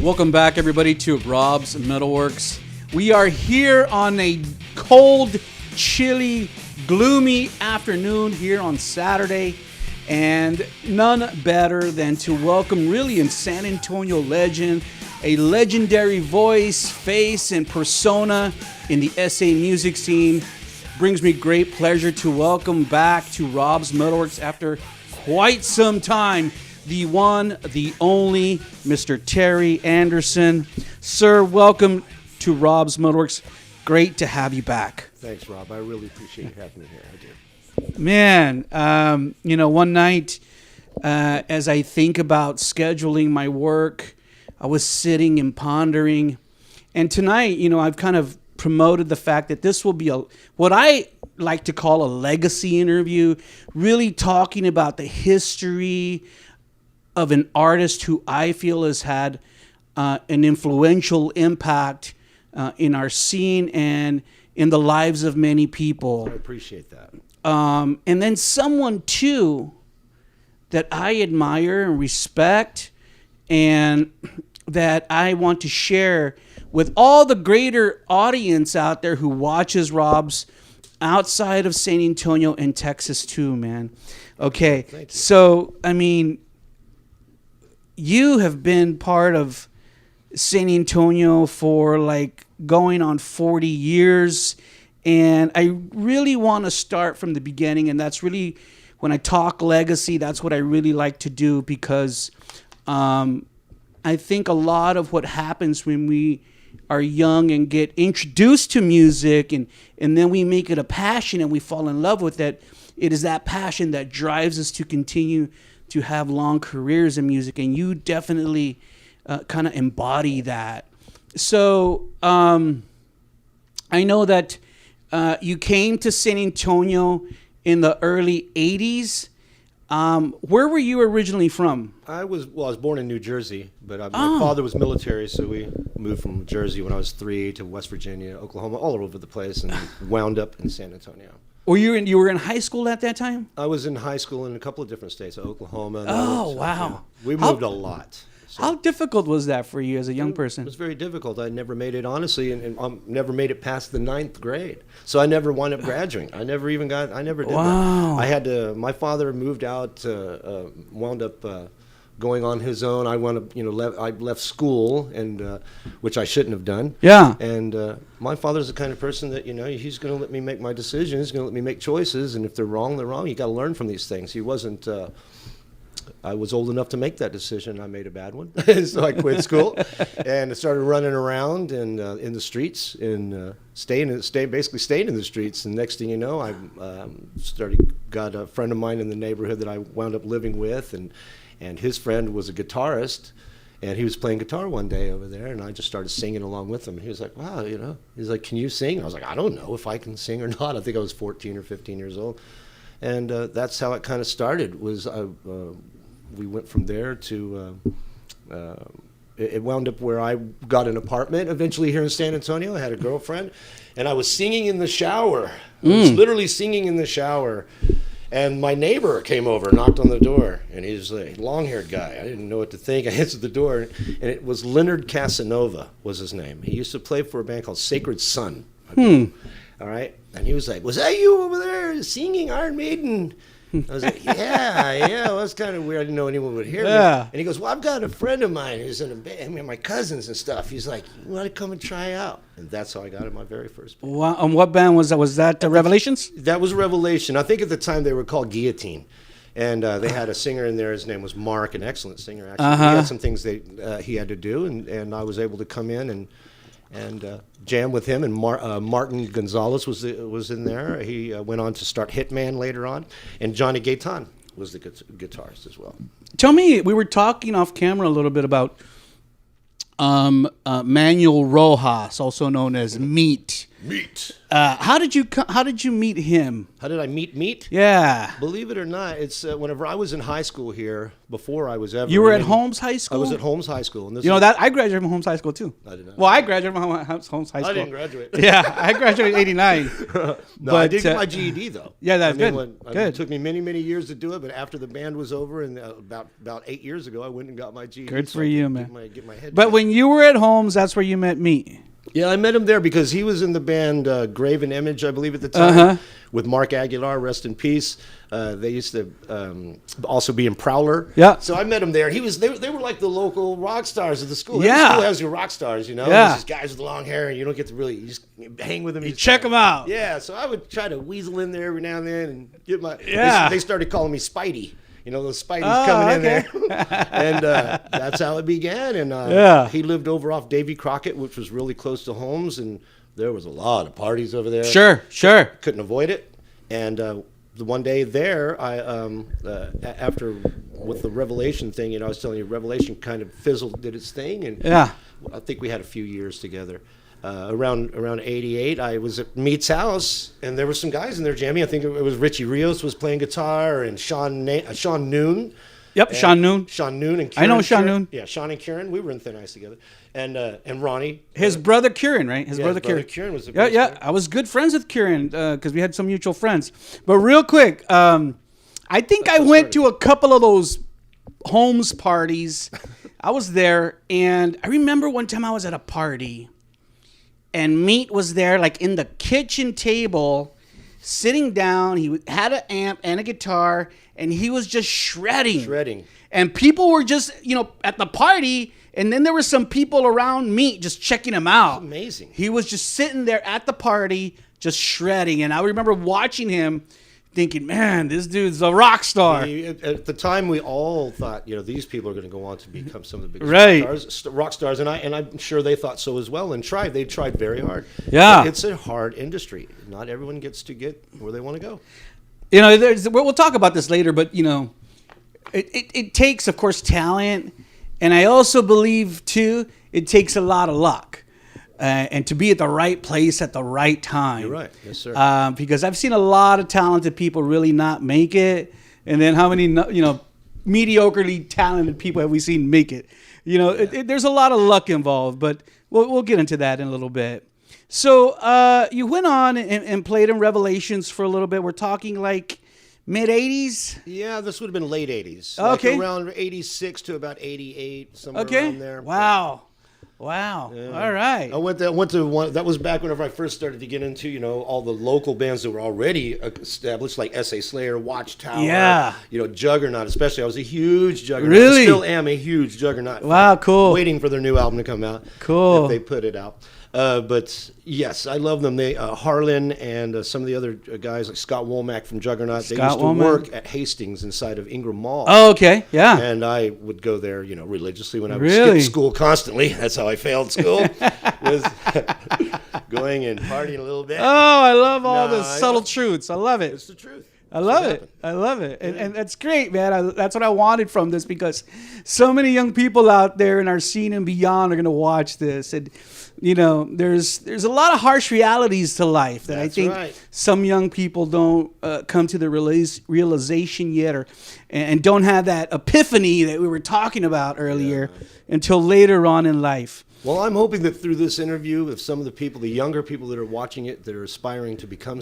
Welcome back, everybody, to Rob's MetalWorks. We are here on a cold, chilly, gloomy afternoon here on Saturday, and none better than to welcome really a San Antonio legend, a legendary voice, face, and persona in the SA music scene. Brings me great pleasure to welcome back to Rob's MetalWorks after quite some time, the one, the only, Mr. Terry Anderson. Sir, welcome to Rob's MetalWorks. Great to have you back. Thanks, Rob. I really appreciate you having me here. I do. Man, one night as I think about scheduling my work, I was sitting and pondering. And tonight, I've kind of promoted the fact that this will be what I like to call a legacy interview, really talking about the history of an artist who I feel has had an influential impact in our scene and in the lives of many people. I appreciate that. And then someone, too, that I admire and respect and that I want to share with all the greater audience out there who watches Rob's outside of San Antonio and Texas, too, man. Okay, so, you have been part of San Antonio for going on 40 years. And I really want to start from the beginning. And that's really, when I talk legacy, that's what I really like to do, because I think a lot of what happens when we are young and get introduced to music and then we make it a passion and we fall in love with it, it is that passion that drives us to continue to have long careers in music, and you definitely kind of embody that. So I know that you came to San Antonio in the early 80s. Where were you originally from? I was born in New Jersey, but my father was military, so we moved from Jersey when I was 3 to West Virginia, Oklahoma, all over the place, and wound up in San Antonio. You were in high school at that time? I was in high school in a couple of different states, Oklahoma. Wow. We moved a lot. So how difficult was that for you as a young person? It was very difficult. I never made it, honestly, and never made it past the 9th grade. So I never wound up graduating. I never did that. I had to, my father moved out, wound up going on his own. I wound up, I left school, and which I shouldn't have done. Yeah. And my father's the kind of person that, he's going to let me make my decisions, he's going to let me make choices, and if they're wrong, they're wrong. You got to learn from these things. He wasn't... I was old enough to make that decision. I made a bad one, so I quit school and I started running around and in the streets and basically stayed in the streets. And next thing you know, I got a friend of mine in the neighborhood that I wound up living with, and his friend was a guitarist, and he was playing guitar one day over there, and I just started singing along with him. He was like, "Wow, he's like, can you sing?" I was like, "I don't know if I can sing or not." I think I was 14 or 15 years old. And that's how it kind of started. We went from there to it wound up where I got an apartment eventually here in San Antonio. I had a girlfriend, and I was singing in the shower. I was literally singing in the shower, and my neighbor came over, knocked on the door, and he was a long-haired guy. I didn't know what to think. I answered the door, and it was Leonard Casanova was his name. He used to play for a band called Sacred Sun. All right, and he was like, "Was that you over there singing Iron Maiden?" I was like, yeah, well, that's kind of weird. I didn't know anyone would hear me. And he goes, "Well, I've got a friend of mine who's in a band, my cousins and stuff. He's like, you want to come and try out?" And that's how I got in my very first band. Wow. And what band was that? Was that Revelations? That was Revelation. I think at the time they were called Guillotine. And they had a singer in there. His name was Mark, an excellent singer, actually. He had some things he had to do, and I was able to come in and jam with him, and Martin Gonzalez was in there. He went on to start Hitman later on, and Johnny Gaetan was the guitarist as well. Tell me, we were talking off camera a little bit about Manuel Rojas, also known as Meat. Meat. How did you meet him? How did I meet Meat? Yeah. Believe it or not, it's whenever I was in high school here, before I was ever... You were at Holmes High School? I was at Holmes High School. And this You know that I graduated from Holmes High School too. I did not. Well, I graduated from Holmes High School. I didn't graduate. Yeah, I graduated in '89. No, I did get my GED though. Yeah, that's good. Good. It took me many, many years to do it, but after the band was over, and about 8 years ago, I went and got my GED. Good so for I you, could man. Get my head But down. when you were at Holmes, that's where you met me. Yeah, I met him there because he was in the band Graven Image, I believe, at the time, with Mark Aguilar, rest in peace. They used to also be in Prowler. Yeah. So I met him there. They were like the local rock stars of the school. Yeah. Every school has your rock stars, you know. Yeah. There's these guys with long hair, and you don't get to really, you just hang with them. You check them out. Yeah, so I would try to weasel in there every now and then and get my... Yeah. They started calling me Spidey. You know, those Spideys coming in there. And that's how it began. And he lived over off Davy Crockett, which was really close to Holmes. And there was a lot of parties over there. Sure. Couldn't avoid it. And the one day there, I after with the Revelation thing, you know, I was telling you, Revelation kind of did its thing. And I think we had a few years together. Around '88, I was at Meat's house, and there were some guys in there jamming. I think it was Richie Rios was playing guitar, and Sean Noon. Yep, Sean Noon. Sean Noon and Kieran. I know Sean Noon. Yeah, Sean and Kieran. We were in Thin Ice together, and Ronnie. His brother Kieran, right? His brother Kieran. Kieran was the bass player. I was good friends with Kieran because we had some mutual friends. But real quick, I think I went to a couple of those Holmes parties. I was there, and I remember one time I was at a party. And Meat was there, like in the kitchen table, sitting down. He had an amp and a guitar, and he was just shredding. And people were just, you know, at the party, and then there were some people around Meat just checking him out. That's amazing. He was just sitting there at the party, just shredding. And I remember watching him, thinking, man, this dude's a rock star. At the time, we all thought, you know, these people are going to go on to become some of the biggest rock stars, and I'm sure they thought so as well, and they tried very hard. Yeah. But it's a hard industry. Not everyone gets to get where they want to go. You know, we'll talk about this later, but, you know, it takes, of course, talent, and I also believe, too, it takes a lot of luck. And to be at the right place at the right time. You're right. Yes, sir. Because I've seen a lot of talented people really not make it. And then how many, you know, mediocrely talented people have we seen make it? You know, there's a lot of luck involved, but we'll get into that in a little bit. So you went on and played in Revelations for a little bit. We're talking like mid-'80s? Yeah, this would have been late 80s. Okay. Like around 86 to about 88, somewhere around there. Wow. Wow. Yeah. All right. I went to one. That was back whenever I first started to get into, you know, all the local bands that were already established, like S.A. Slayer, Watchtower. Yeah. You know, Juggernaut, especially. I was a huge Juggernaut. Really? I still am a huge Juggernaut. Wow, cool. Waiting for their new album to come out. Cool. If they put it out. But yes, I love them. They Harlan and some of the other guys like Scott Womack from Juggernaut. They used to work at Hastings inside of Ingram Mall. Oh, okay, yeah. And I would go there, you know, religiously when I would Really? skip school constantly. That's how I failed school. Was going and partying a little bit. Oh, I love all the subtle truths. I love it. It's the truth. I love it. I love it. And that's great, man. That's what I wanted from this, because so many young people out there in our scene and beyond are going to watch this. And, you know, there's a lot of harsh realities to life that I think some young people don't come to the realization yet, and don't have that epiphany that we were talking about earlier until later on in life. Well, I'm hoping that through this interview, with some of the people, the younger people that are watching it, that are aspiring to become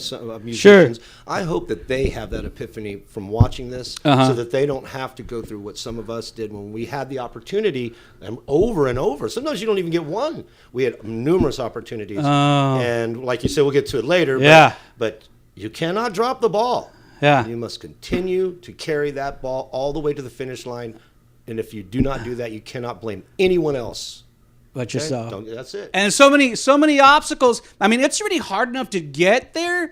musicians, I hope that they have that epiphany from watching this, so that they don't have to go through what some of us did when we had the opportunity, over and over. Sometimes you don't even get one. We had numerous opportunities. And like you said, we'll get to it later. But you cannot drop the ball. Yeah. You must continue to carry that ball all the way to the finish line. And if you do not do that, you cannot blame anyone else. But yourself. That's it. And so many obstacles. I mean, it's really hard enough to get there,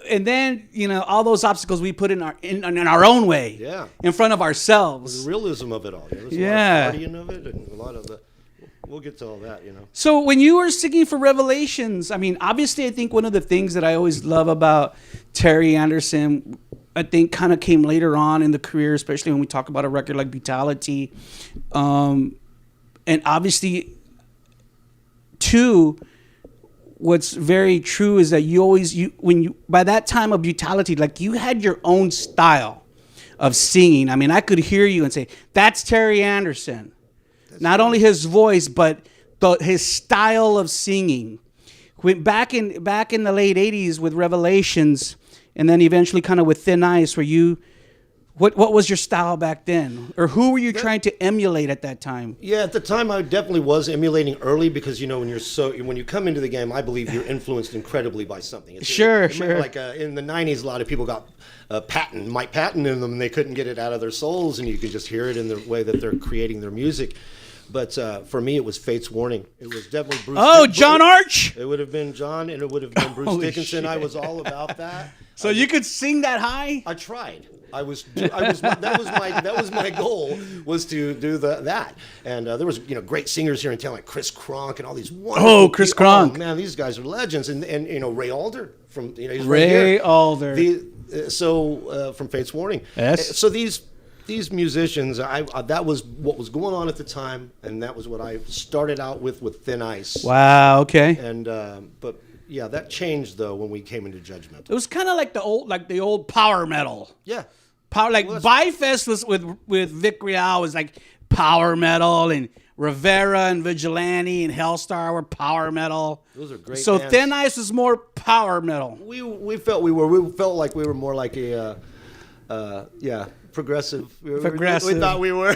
and then, you know, all those obstacles we put in our own way. Yeah. In front of ourselves. The realism of it all. There's a lot of partying of it, and a lot of the. We'll get to all that, you know. So when you were singing for Revelations, I mean, obviously, I think one of the things that I always love about Terry Anderson, I think, kind of came later on in the career, especially when we talk about a record like Vitality, and obviously. Two, what's very true is that by that time of Brutality, like you had your own style of singing. I mean, I could hear you and say, that's Terry Anderson. Not only his voice, but his style of singing. Back in the late 80s with Revelations, and then eventually kind of with Thin Ice, what was your style back then? Or who were you trying to emulate at that time? Yeah, at the time I definitely was emulating early because, when you come into the game, I believe you're influenced incredibly by something. Sure. Like in the 90s, a lot of people got Mike Patton in them, and they couldn't get it out of their souls, and you could just hear it in the way that they're creating their music. But for me, it was Fate's Warning. It was definitely Bruce. Oh, John Arch. It would have been John, and it would have been Bruce Dickinson. Shit. I was all about that. So you could sing that high? I tried. That was my goal, was to do that. And there was great singers here in town like Chris Cronk and all these wonderful. Oh, Chris Cronk. Oh, man, these guys are legends. And Ray Alder from he's Ray Alder. From Fate's Warning. Yes. So these musicians, that was what was going on at the time, and that was what I started out with Thin Ice. Wow. Okay. And but yeah, that changed though when we came into Judgment. It was kind of like the old power metal. Yeah. Byfest was with Vic Real was like power metal, and Rivera and Vigilante and Hellstar were power metal. Those are great. So bands. Thin Ice was more power metal. We felt like we were more like a progressive. Progressive. We thought we were.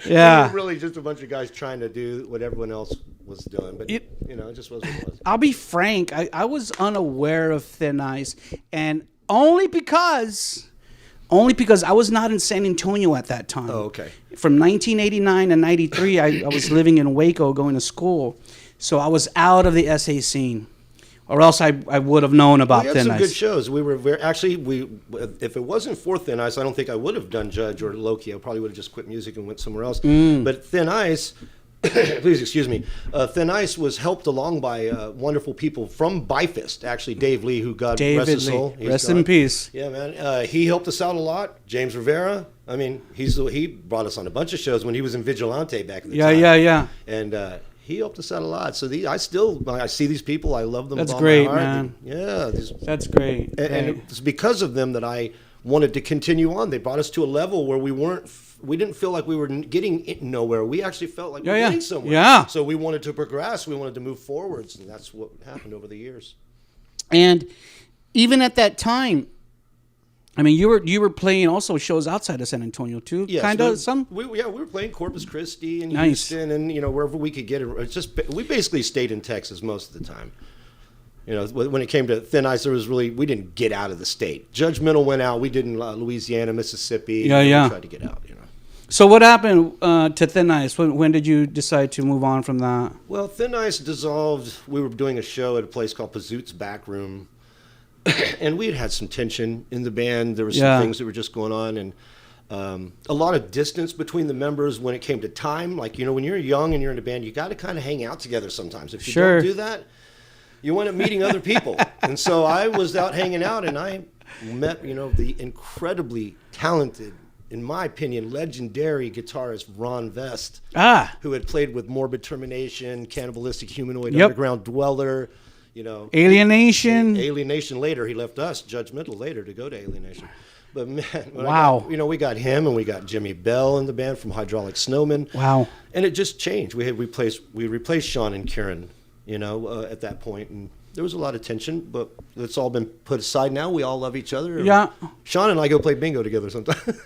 Yeah. We were really just a bunch of guys trying to do what everyone else was doing, but it just wasn't what it was. I'll be frank. I was unaware of Thin Ice, and only because I was not in San Antonio at that time. Oh, okay. From 1989 to 93, I was living in Waco going to school. So I was out of the SA scene. Or else I would have known about Thin Ice. We had some good shows. We were if it wasn't for Thin Ice, I don't think I would have done Judge or Loki. I probably would have just quit music and went somewhere else. But Thin Ice, please excuse me, Thin Ice was helped along by wonderful people from Byfist. Actually, Dave Lee, who God rest his soul. Rest in peace. Yeah, man. He helped us out a lot. James Rivera. I mean, he brought us on a bunch of shows when he was in Vigilante back in the time. Yeah. And he helped us out a lot. So I see these people. I love them. That's with all great, my heart. man. That's great. And it's because of them that I wanted to continue on. They brought us to a level where we didn't feel like we were getting nowhere. We actually felt like we were getting somewhere. Yeah. So we wanted to progress. We wanted to move forwards, and that's what happened over the years. And even at that time, I mean, you were playing also shows outside of San Antonio too. Yes, kind of some. We were playing Corpus Christi and Nice. Houston, and wherever we could get it. It's just we basically stayed in Texas most of the time. When it came to Thin Ice, we didn't get out of the state. Judgmental went out. We did in Louisiana, Mississippi. Yeah. We tried to get out. So what happened to Thin Ice? When did you decide to move on from that? Well, Thin Ice dissolved. We were doing a show at a place called Pazoot's Back Room. And we had some tension in the band. There were some things that were just going on, and a lot of distance between the members when it came to time. Like, when you're young and you're in a band, you got to kind of hang out together sometimes. If you don't do that, you wind up meeting other people. And so I was out hanging out, and I met, the incredibly talented, in my opinion, legendary guitarist Ron Vest, who had played with Morbid Termination, Cannibalistic Humanoid, Underground Dweller. Alienation later. He left us, Judgmental, later to go to Alienation. But man, wow. We got him, and we got Jimmy Bell in the band from Hydraulic Snowman. Wow. And it just changed. We replaced Sean and Kieran, at that point, and there was a lot of tension, but it's all been put aside now. We all love each other. Yeah. Sean and I go play bingo together sometimes.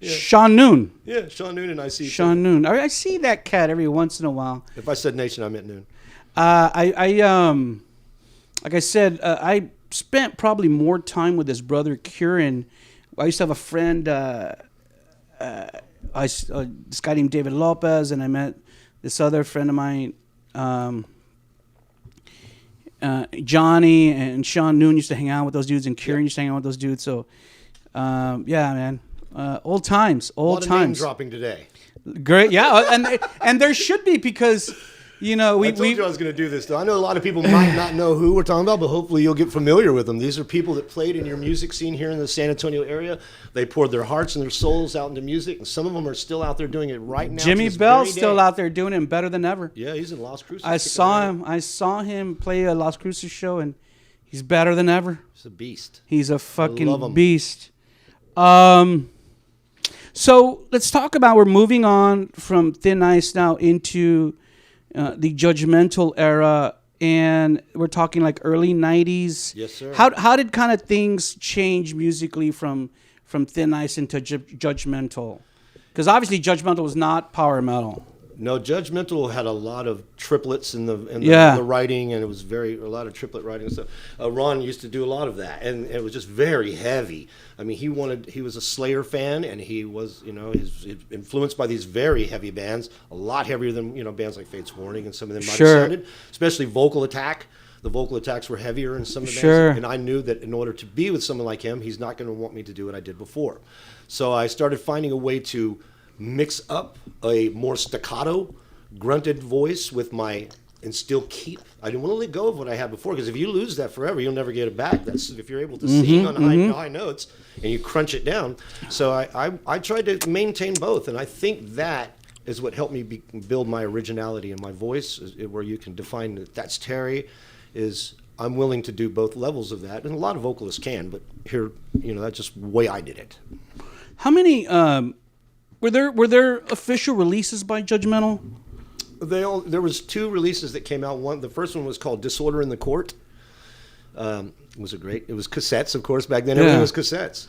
Sean Noon. Yeah, Sean Noon and I see. Sean Noon. I see that cat every once in a while. If I said Nation, I meant Noon. Like I said, I spent probably more time with his brother Kieran. I used to have a friend, this guy named David Lopez, and I met this other friend of mine, Johnny and Sean Noon used to hang out with those dudes, and Kieran used to hang out with those dudes. So, yeah, man, old times, old times. Name dropping today. Great, yeah, and there should be, because You know, I told you I was going to do this, though. I know a lot of people might not know who we're talking about, but hopefully you'll get familiar with them. These are people that played in your music scene here in the San Antonio area. They poured their hearts and their souls out into music, and some of them are still out there doing it right now. Jimmy Bell's still out there doing it better than ever. Yeah, he's in Las Cruces. I saw him play a Las Cruces show, and he's better than ever. He's a beast. He's a fucking beast. So let's talk about, we're moving on from Thin Ice now into the Judgmental era, and we're talking like early 90s. Yes, sir. How did kind of things change musically from Thin Ice into Judgmental? Because obviously Judgmental was not power metal. No, Judgmental had a lot of triplets in the writing, and it was a lot of triplet writing and stuff. Ron used to do a lot of that, and it was just very heavy. I mean, he was a Slayer fan, and he was, he's influenced by these very heavy bands, a lot heavier than, bands like Fate's Warning, and some of them might have sounded, especially Vocal Attack. The vocal attacks were heavier in some of the bands, and I knew that in order to be with someone like him, he's not going to want me to do what I did before. So I started finding a way to mix up a more staccato, grunted voice with and still keep. I didn't want to let go of what I had before, because if you lose that forever, you'll never get it back. That's if you're able to sing on high notes and you crunch it down. So I tried to maintain both, and I think that is what helped me build my originality in my voice, where you can define that's Terry. I'm willing to do both levels of that, and a lot of vocalists can, but here, that's just the way I did it. How many? Were there official releases by Judgmental? There was 2 releases that came out. The first one was called Disorder in the Court. It was cassettes, of course. Back then, everything was cassettes.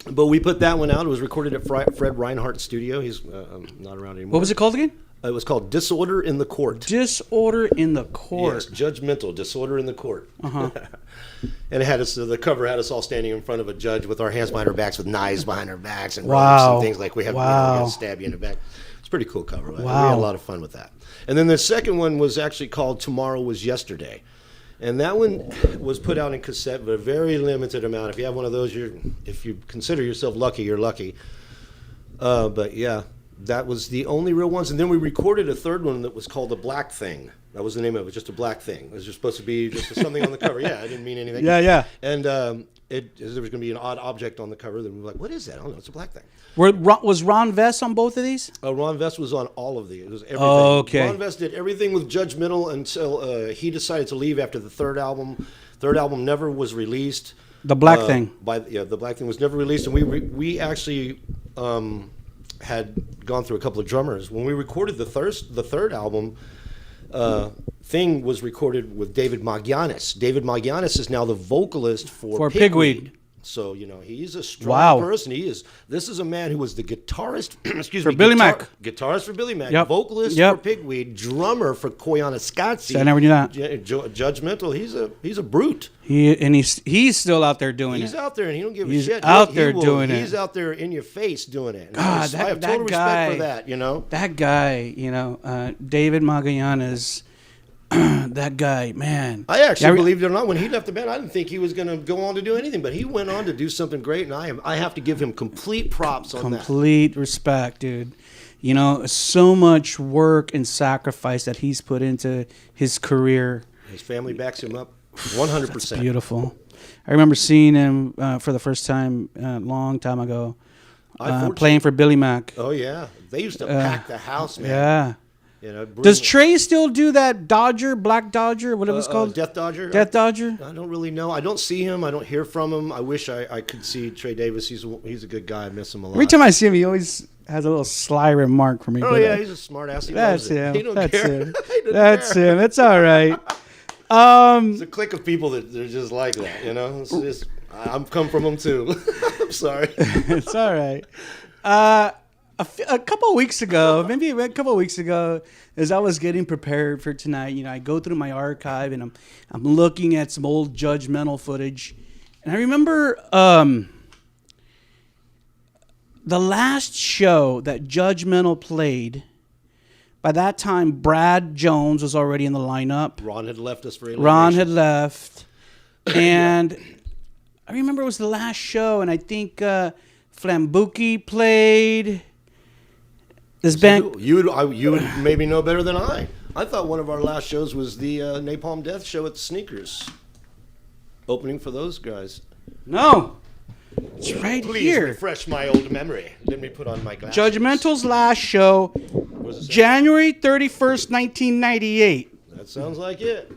But we put that one out. It was recorded at Fred Reinhardt's studio. He's not around anymore. What was it called again? It was called Disorder in the Court. Disorder in the Court. Yes, Judgmental, Disorder in the Court. Uh-huh. And it had us. The cover had us all standing in front of a judge with our hands behind our backs, with knives behind our backs, and ropes and things like we have. Gonna stab you in the back. It's a pretty cool cover. Wow. We had a lot of fun with that. And then the second one was actually called Tomorrow Was Yesterday, and that one was put out in cassette, but a very limited amount. If you have one of those, if you consider yourself lucky, you're lucky. But yeah. That was the only real ones. And then we recorded a third one that was called The Black Thing. That was the name of it, just a black thing. It was just supposed to be just something on the cover. Yeah, I didn't mean anything. Yeah. And there was going to be an odd object on the cover. Then we were like, what is that? I don't know. It's a black thing. Was Ron Vest on both of these? Ron Vest was on all of these. It was everything. Oh, okay. Ron Vest did everything with Judgmental until he decided to leave after the third album. Third album never was released. The Black Thing. The Black Thing was never released. And we actually... had gone through a couple of drummers. When we recorded the third album, Thing was recorded with David Magianis. David Magianis is now the vocalist for Pigweed. So, he's a strong person. This is a man who was the guitarist, for Billy Mack. Guitarist for Billy Mack, vocalist for Pigweed, drummer for Koyaanisqatsi. I never knew that. Judgmental, he's a brute. He's still out there doing He's it. out there, and he don't give a He's shit. out there doing it. He's out there in your face doing it. And God, I have total respect for that, That guy, David Magallanes, that guy, man. I actually, believe it or not, when he left the band, I didn't think he was going to go on to do anything, but he went on to do something great, and I have to give him complete props on that. Complete respect, dude. So much work and sacrifice that he's put into his career. His family backs him up 100%. That's beautiful. I remember seeing him for the first time a long time ago, playing for Billy Mack. Oh, yeah. They used to pack the house, man. Yeah. Does Trey still do that Black Dodger, whatever it's called? Death Dodger? Death Dodger? I don't really know. I don't see him. I don't hear from him. I wish I could see Trey Davis. He's a good guy. I miss him a lot. Every time I see him, he always has a little sly remark for me. Oh, yeah. He's a smart ass. That's him. He don't That's care. him. That's him. It's all right. It's a clique of people that they're just like that, It's just, I'm come from them, too. I'm sorry. It's all right. A couple of weeks ago, as I was getting prepared for tonight, I go through my archive and I'm looking at some old Judgmental footage, and I remember the last show that Judgmental played. By that time, Brad Jones was already in the lineup. Ron had left us for elimination. Ron had left, and I remember it was the last show, and I think Flambuki played. This So band. you would maybe know better than I. I thought one of our last shows was the Napalm Death show at the Sneakers. Opening for those guys. No. It's right Please here. refresh my old memory. Let me put on my glasses. Judgmental's last show, What does it say? January 31st, 1998. That sounds like it.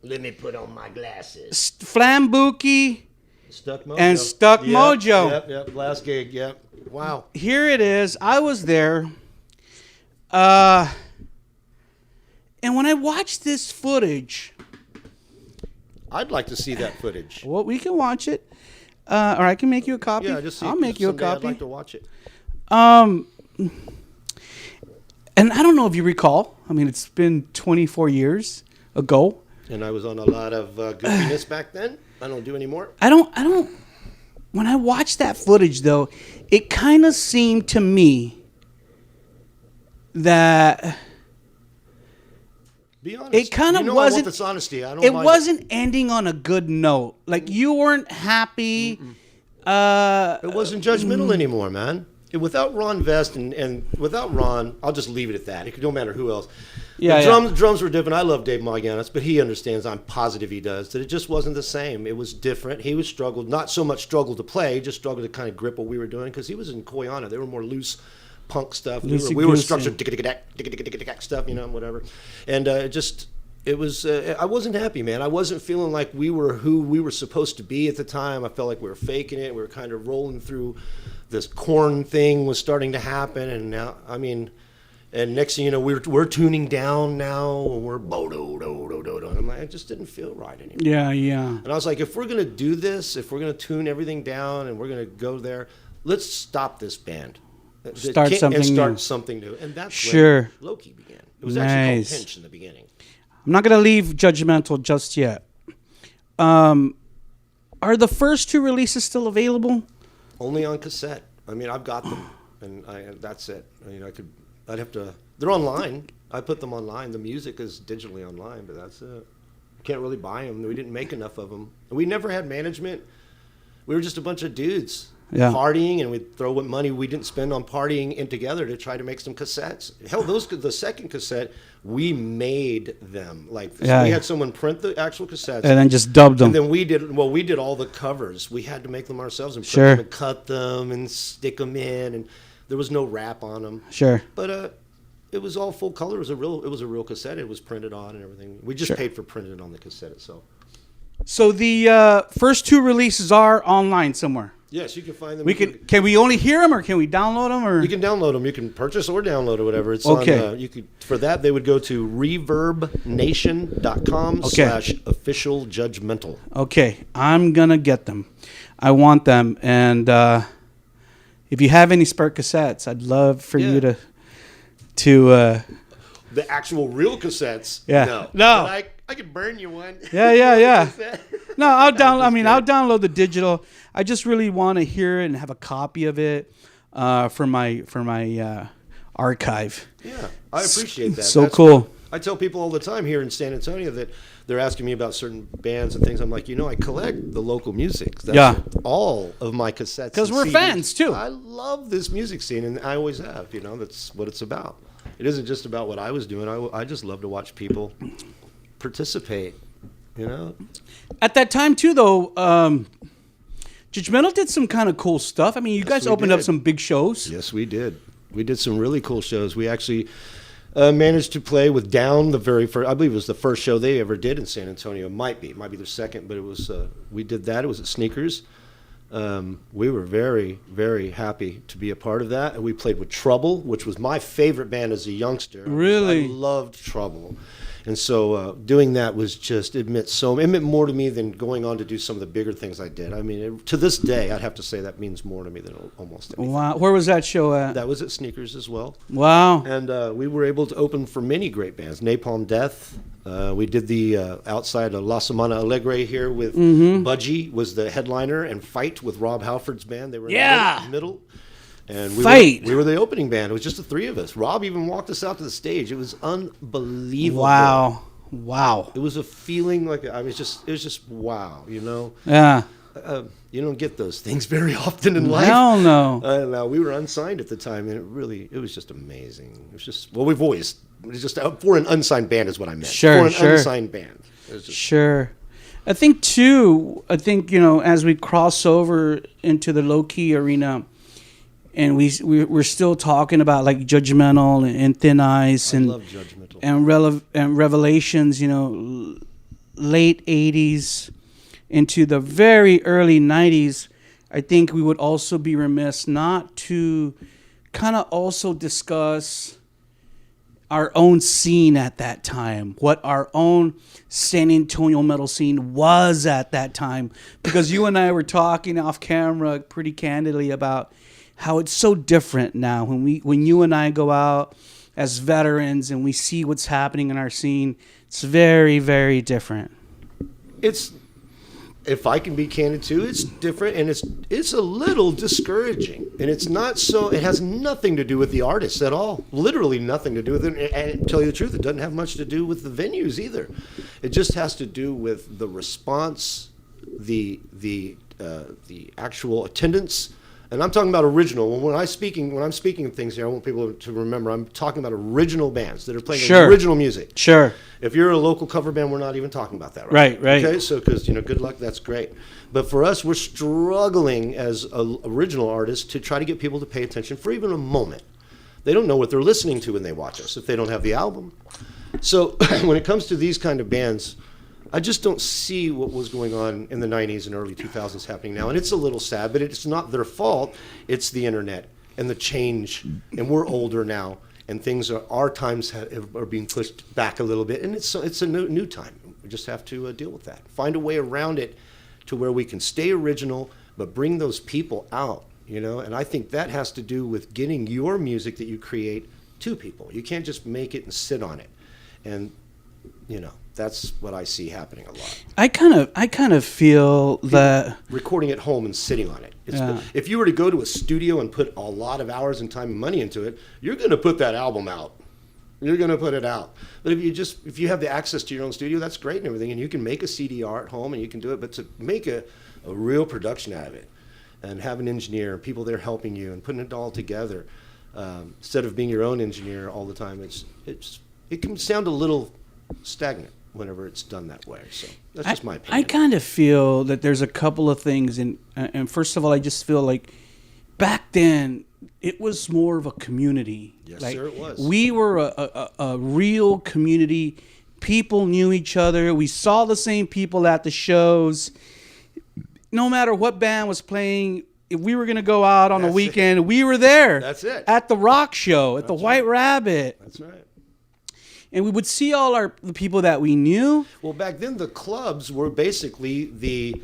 Let me put on my glasses. Flambuki Stuck Mojo. and Stuck Yep, Mojo. Yep. Last gig. Yep. Wow. Here it is. I was there. And when I watched this footage, I'd like to see that footage. well, we can watch it. Or I can make you a copy. Yeah, just see. I'll make you a someday copy. I'd like to watch it. And I don't know if you recall. I mean, it's been 24 years ago. And I was on a lot of goofiness back then. I don't do anymore. I don't. When I watched that footage, though, it kind of seemed to me that Be honest. it kind of I wasn't. want this honesty. I don't. It mind wasn't ending on a good note. Like you weren't happy. It wasn't judgmental anymore, man. Without Ron Vest and without Ron, I'll just leave it at that. It don't matter who else. Yeah, The drums were different. I love Dave Marganis, but he understands. I'm positive he does that. It just wasn't the same. It was different. He was struggled, not so much struggled to play, just struggled to kind of grip what we were doing because he was in Koyana. They were more loose punk stuff. We were structured stuff, whatever. And it was. I wasn't happy, man. I wasn't feeling like we were who we were supposed to be at the time. I felt like we were faking it. We were kind of rolling through. This corn thing was starting to happen, and now, and next thing you know, we're tuning down now, and we're bo-do-do-do-do-do. And I'm like, it just didn't feel right anymore. Yeah. And I was like, if we're going to do this, if we're going to tune everything down and we're going to go there, let's stop this band. Start something new. And that's Sure. when Loki began. It was actually Nice. called Pinch in the beginning. I'm not gonna leave Judgmental just yet. Are the first two releases still available? Only on cassette. I've got them, and that's it. I'd have to. They're online. I put them online. The music is digitally online, but that's it. Can't really buy them. We didn't make enough of them. We never had management. We were just a bunch of dudes partying, and we'd throw what money we didn't spend on partying in together to try to make some cassettes. Hell, the second cassette, we made them. We had someone print the actual cassettes. And then just dubbed them. And then we did all the covers. We had to make them ourselves and print them and cut them and stick them in, and there was no wrap on them. Sure. But it was all full color. It was a real cassette. It was printed on and everything. We just paid for printing on the cassette itself. So the first two releases are online somewhere. Yes, you can find them. Can we only hear them, or can we download them, or you can download them. You can purchase or download or whatever. It's okay. on. For that they would go to reverbnation.com/official judgmental. Okay, I'm gonna get them. I want them, and if you have any spare cassettes, I'd love for you to. The actual real cassettes. Yeah. No. But I could burn you one. Yeah. No, I'll download. I'll download the digital. I just really want to hear it and have a copy of it for my archive. Yeah, I appreciate that. So cool. I tell people all the time here in San Antonio that they're asking me about certain bands and things. I'm like, I collect the local music. That's all of my cassettes. Because we're fans too. I love this music scene, and I always have. That's what it's about. It isn't just about what I was doing. I just love to watch people participate. At that time too, though, Judgmental did some kind of cool stuff. You guys opened up some big shows. Yes, we did. We did some really cool shows. We actually managed to play with Down the very first. I believe it was the first show they ever did in San Antonio. Might be their second, but it was. We did that. It was at Sneakers. We were very, very happy to be a part of that. And we played with Trouble, which was my favorite band as a youngster. Really? I loved Trouble. And so doing that was just, it meant more to me than going on to do some of the bigger things I did. To this day, I'd have to say that means more to me than almost anything. Wow. Where was that show at? That was at Sneakers as well. Wow. And we were able to open for many great bands. Napalm Death. We did the outside of La Semana Alegre here with Budgie was the headliner, and Fight with Rob Halford's band. They were in the middle. And we were the opening band. It was just the three of us. Rob even walked us out to the stage. It was unbelievable. Wow. It was a feeling like it was just wow, Yeah. You don't get those things very often in life. Hell no. No, we were unsigned at the time, and it was just amazing. It was just, well, we've always, it's just for an unsigned band is what I meant. Sure, for an unsigned band. Sure. I think, as we cross over into the low-key arena, and we're still talking about like Judgmental and Thin Ice and love Judgmental. and Revelations, late 80s into the very early 90s. I think we would also be remiss not to kind of also discuss our own scene at that time, what our own San Antonio metal scene was at that time, because you and I were talking off camera pretty candidly about how it's so different now when you and I go out as veterans and we see what's happening in our scene. It's very, very different. It's, if I can be candid too, it's different, and it's a little discouraging, and it's not so. It has nothing to do with the artists at all. Literally nothing to do with it. And to tell you the truth, it doesn't have much to do with the venues either. It just has to do with the response, the actual attendance. And I'm talking about original. When I'm speaking of things here, I want people to remember I'm talking about original bands that are playing original music. Sure. If you're a local cover band, we're not even talking about that, right? Right. Okay, so because good luck, that's great. But for us, we're struggling as original artists to try to get people to pay attention for even a moment. They don't know what they're listening to when they watch us if they don't have the album. So when it comes to these kind of bands, I just don't see what was going on in the 90s and early 2000s happening now. And it's a little sad, but it's not their fault. It's the internet and the change. And we're older now, and our times are being pushed back a little bit. And it's a new time. We just have to deal with that. Find a way around it to where we can stay original, but bring those people out, And I think that has to do with getting your music that you create to people. You can't just make it and sit on it. And, that's what I see happening a lot. I kind of feel that recording at home and sitting on it. Yeah. If you were to go to a studio and put a lot of hours and time and money into it, you're going to put that album out. You're going to put it out. But if you have the access to your own studio, that's great and everything, and you can make a CDR at home and you can do it. But to make a real production out of it, and have an engineer, people there helping you and putting it all together, instead of being your own engineer all the time, it can sound a little stagnant whenever it's done that way. So that's just my opinion. I kind of feel that there's a couple of things, and first of all, I just feel like back then it was more of a community. Yes, like, sir, it was. We were a real community. People knew each other. We saw the same people at the shows. No matter what band was playing, if we were going to go out on a weekend, we were there. That's it. At the rock show, at the White Rabbit. That's right. And we would see all the people that we knew. Well, back then the clubs were basically the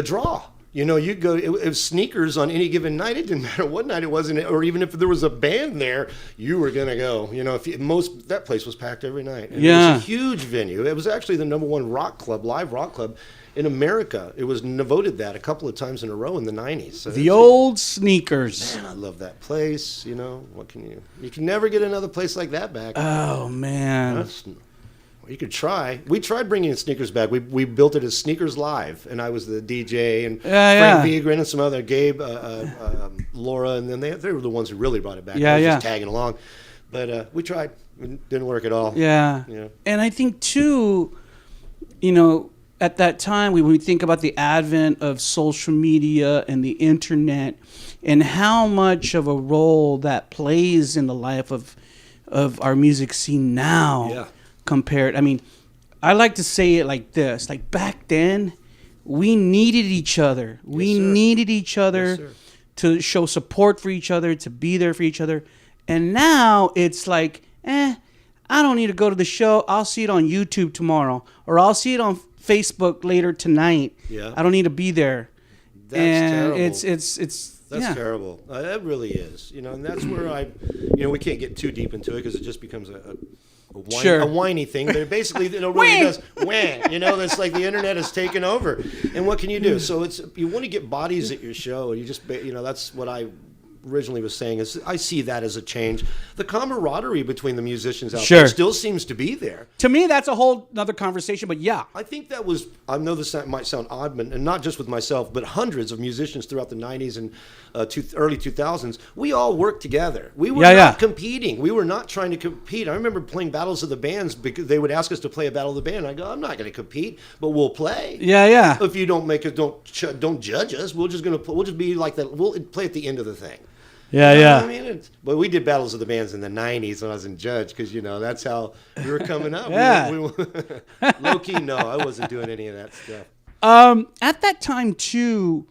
draw. You'd go. It was sneakers on any given night. It didn't matter what night it was, or even if there was a band there, you were gonna go. That place was packed every night. And It was a huge venue. It was actually the number one live rock club in America. It was voted that a couple of times in a row in the 90s. So the old Sneakers. Man, I love that place. What can you can never get another place like that back. Oh, man. You could try. We tried bringing Sneakers back. We built it as Sneakers Live, and I was the DJ, and Frank Vigran and some other, Gabe, Laura, and then they were the ones who really brought it back. I was just tagging along. But we tried. It didn't work at all. Yeah. And I think, too, at that time, when we think about the advent of social media and the internet and how much of a role that plays in the life of our music scene now compared. I mean, I like to say it like this. Like back then, we needed each other. We needed each other to show support for each other, to be there for each other. And now it's like, I don't need to go to the show. I'll see it on YouTube tomorrow, or I'll see it on Facebook later tonight. Yeah. I don't need to be there. That's terrible. That's terrible. That really is. And that's where we can't get too deep into it because it just becomes a whiny thing. But it basically, really does. That's like the internet has taken over. And what can you do? So you want to get bodies at your show. You just, that's what I originally was saying is I see that as a change. The camaraderie between the musicians out Sure. there still seems to be there. To me, that's a whole other conversation, but yeah. I think that was, I know this might sound odd, and not just with myself, but hundreds of musicians throughout the 90s and early 2000s, we all worked together. We were not competing. We were not trying to compete. I remember playing battles of the bands because they would ask us to play a battle of the band. I go, I'm not going to compete, but we'll play. Yeah, yeah. If you don't make it, don't judge us. We'll just be like that. We'll play at the end of the thing. Yeah, You know yeah. what I mean, but we did battles of the bands in the '90s when I was in Judge because that's how we were coming up. Yeah. Low key, no, I wasn't doing any of that stuff. At that time too,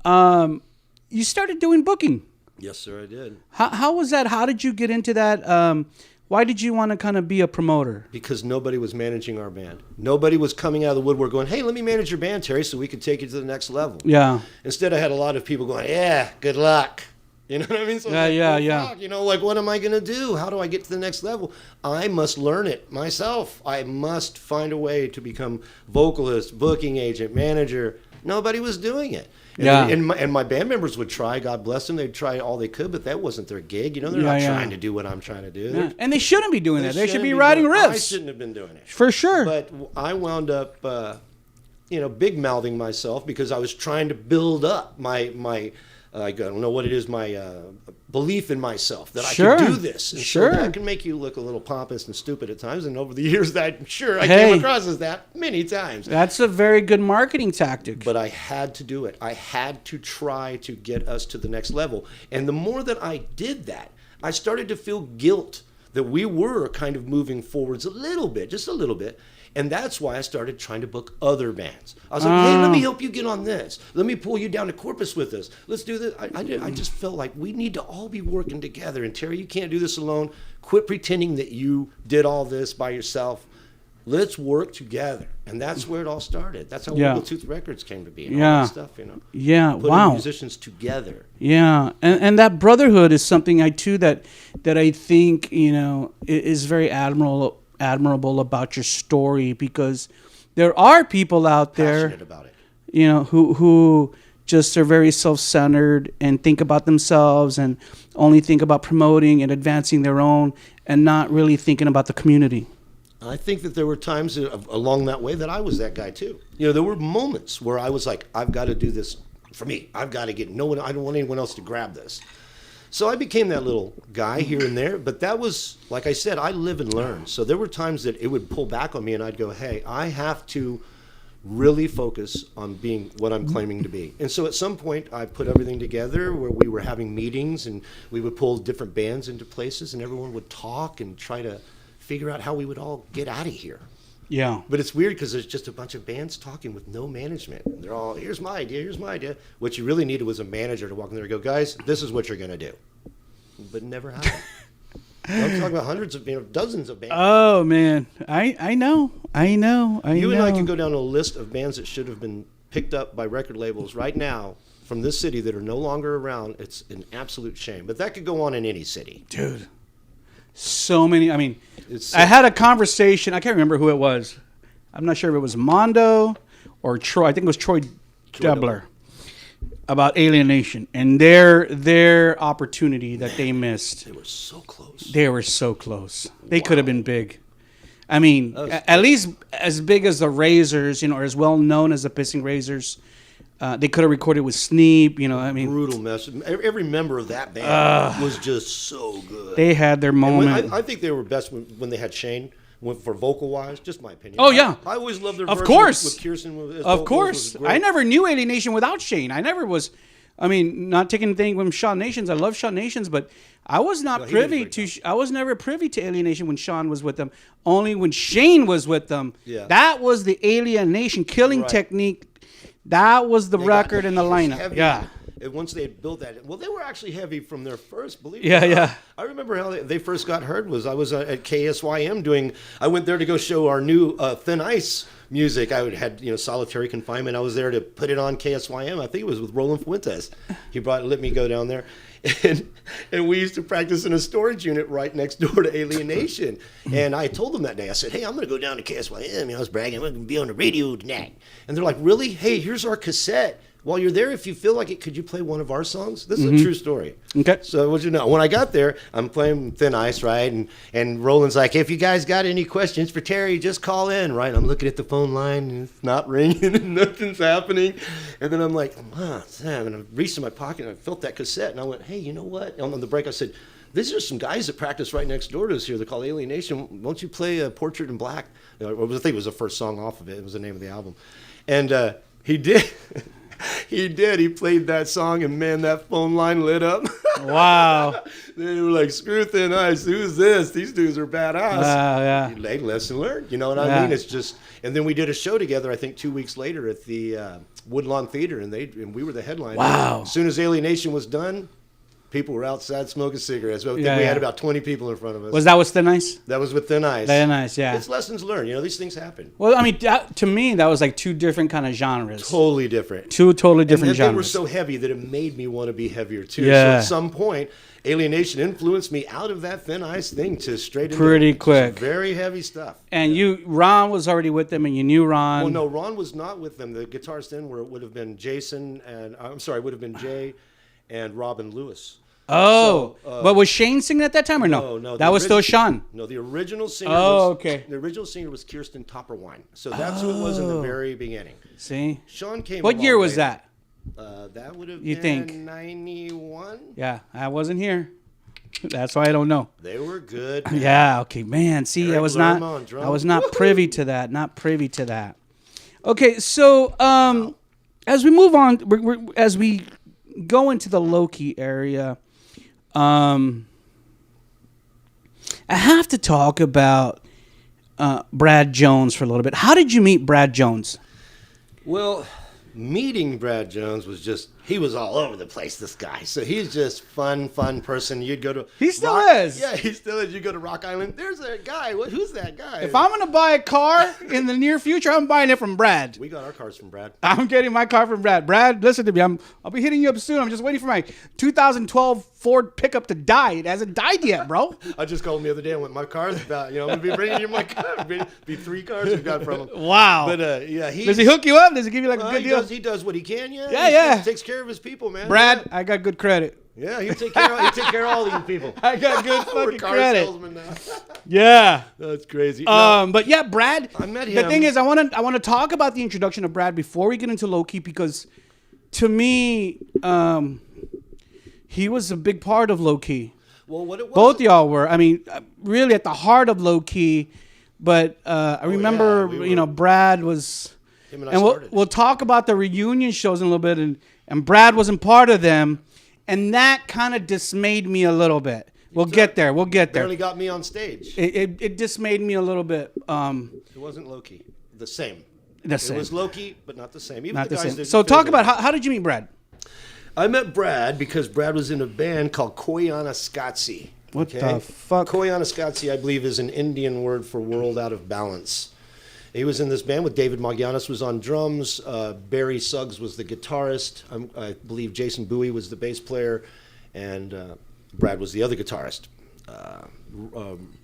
you started doing booking. Yes, sir, I did. How was that? How did you get into that? Why did you want to kind of be a promoter? Because nobody was managing our band. Nobody was coming out of the woodwork going, "Hey, let me manage your band, Terry, so we could take you to the next level." Yeah. Instead, I had a lot of people going, "Yeah, good luck." You know what I mean? So Yeah. fuck, what am I going to do? How do I get to the next level? I must learn it myself. I must find a way to become vocalist, booking agent, manager. Nobody was doing it. And, my band members would try, God bless them. They'd try all they could, but that wasn't their gig. They're not trying to do what I'm trying to do. Yeah. And they shouldn't be doing that. They should be writing riffs. I shouldn't have been doing it. For sure. But I wound up, big mouthing myself because I was trying to build up my I don't know what it is, my belief in myself that I can do this. And so that can make you look a little pompous and stupid at times. And over the years, I came across as that many times. That's a very good marketing tactic. But I had to do it. I had to try to get us to the next level. And the more that I did that, I started to feel guilt that we were kind of moving forwards a little bit, just a little bit. And that's why I started trying to book other bands. I was like, hey, let me help you get on this. Let me pull you down to Corpus with us. Let's do this. I just felt like we need to all be working together. And Terry, you can't do this alone. Quit pretending that you did all this by yourself. Let's work together. And that's where it all started. That's how Wiggletooth Records came to be and all that stuff, Yeah, Putting musicians together. Yeah, and that brotherhood is something that I think, is very admirable about your story, because there are people out there Passionate about it. Who just are very self-centered and think about themselves and only think about promoting and advancing their own and not really thinking about the community. I think that there were times along that way that I was that guy too. There were moments where I was like, I've got to do this for me. I've got to get I don't want anyone else to grab this. So I became that little guy here and there, but that was, like I said, I live and learn. So there were times that it would pull back on me and I'd go, hey, I have to really focus on being what I'm claiming to be. And so at some point I put everything together where we were having meetings and we would pull different bands into places and everyone would talk and try to figure out how we would all get out of here. Yeah. But it's weird because there's just a bunch of bands talking with no management. They're all, here's my idea. What you really needed was a manager to walk in there and go, guys, this is what you're going to do. But it never happened. I'm talking about hundreds of, dozens of bands. Oh, man. I know. You and I can go down a list of bands that should have been picked up by record labels right now from this city that are no longer around. It's an absolute shame. But that could go on in any city. Dude. So many. I mean, I had a conversation. I can't remember who it was. I'm not sure if it was Mondo or Troy. I think it was Troy Dubler about Alienation and their opportunity that they missed. They were so close. They could have been big. I mean, at least as big as the Razors, or as well known as the Pissing Razors. They could have recorded with Sneap, I mean. Brutal mess. Every member of that band was just so good. They had their moment. I think they were best when they had Shane for vocal-wise, just my opinion. Oh, yeah. I always loved their of version course. with Kirsten. Of course. I never knew Alienation without Shane. I never was, not taking anything from Sean Nations. I love Sean Nations, but I was not privy to, I was never privy to Alienation when Sean was with them. Only when Shane was with them. Yeah. That was the Alienation killing technique. That was the record in the lineup. Heavy. Yeah. And once they had built that, they were actually heavy from their first, believe it or not. Yeah. I remember how they first got heard I was at KSYM I went there to go show our new Thin Ice music. I had, solitary confinement. I was there to put it on KSYM. I think it was with Roland Fuentes. He let me go down there. And we used to practice in a storage unit right next door to Alienation. And I told them that day, I said, hey, I'm going to go down to KSYM. I was bragging, I'm going to be on the radio tonight. And they're like, really? Hey, here's our cassette. while you're there, if you feel like it, could you play one of our songs? This is a true story. Okay. So what you know, when I got there, I'm playing Thin Ice, right? And Roland's like, if you guys got any questions for Terry, just call in, right? I'm looking at the phone line and it's not ringing and nothing's happening. And then I'm like, damn. And I reached in my pocket and I felt that cassette and I went, hey, you know what? On the break, I said, these are some guys that practice right next door to us here. They're called Alienation. Won't you play Portrait in Black? I think it was the first song off of it. It was the name of the album. And he did. He did. He played that song, and man, that phone line lit up. Wow. They were like, screw Thin Ice. Who's this? These dudes are badass. Yeah. Like, lesson learned. You know what I mean? It's just, and then we did a show together, I think 2 weeks later at the Woodlawn Theater, and we were the headliner. Wow. As soon as Alienation was done, people were outside smoking cigarettes. I think we had about 20 people in front of us. Was that with Thin Ice? That was with Thin Ice. Thin Ice, yeah. It's lessons learned. You know, these things happen. Well, I mean, to me, that was like two different kind of genres. Totally different. Two totally different and genres. They were so heavy that it made me want to be heavier too. Yeah. So at some point, Alienation influenced me out of that Thin Ice thing to straight into pretty quick. Very heavy stuff. And Ron was already with them, and you knew Ron. Well, no, Ron was not with them. The guitarist then would have been Jason and would have been Jay and Robin Lewis. Oh, but was Shane singing at that time or no? No. That was still Sean. No, the original singer. Okay. The original singer was Kirsten Topperwine. So that's who it was in the very beginning. See, Sean came. What year was that? That would have You been think? 91. Yeah, I wasn't here. That's why I don't know. They were good. Yeah. Okay, man. See, Eric I was Lerman not privy to that. Not privy to that. Okay, so as we move on, as we go into the low-key area. I have to talk about Brad Jones for a little bit. How did you meet Brad Jones? Well, meeting Brad Jones was just, he was all over the place, this guy. So he's just fun person. You'd go to... He still is. Yeah, he still is. You go to Rock Island, there's a guy. Who's that guy? If I'm going to buy a car in the near future, I'm buying it from Brad. We got our cars from Brad. I'm getting my car from Brad. Brad, listen to me. I'll be hitting you up soon. I'm just waiting for my 2012 Ford pickup to die. It hasn't died yet, bro. I just called him the other day and went, my car's about, I'm going to be bringing you my car. Be 3 cars we got from him. Wow. But does he hook you up? Does he give you like a good deal? He does what he can, yeah. Yeah. He takes care of his people, man. Brad, I got good credit. Yeah, he take care of all these people. I got good fucking credit. Salesman now. Yeah. That's crazy. But yeah, Brad. I met him. The thing is, I want to talk about the introduction of Brad before we get into low key, because to me, he was a big part of low key. Well, what it was, both y'all were. I mean, really at the heart of low key. But I remember, Brad was. Him and we'll talk about the reunion shows in a little bit, and Brad wasn't part of them, and that kind of dismayed me a little bit. We'll get there. Barely got me on stage. It dismayed me a little bit. It wasn't low-key. The same. It was low-key, but not the same. Even not the the guys same. So talk about how did you meet Brad? I met Brad because Brad was in a band called Koyana Scotzi. What the fuck? Koyana Scotzi, I believe, is an Indian word for world out of balance. He was in this band with David Magianis was on drums. Barry Suggs was the guitarist. I believe Jason Bowie was the bass player. And Brad was the other guitarist.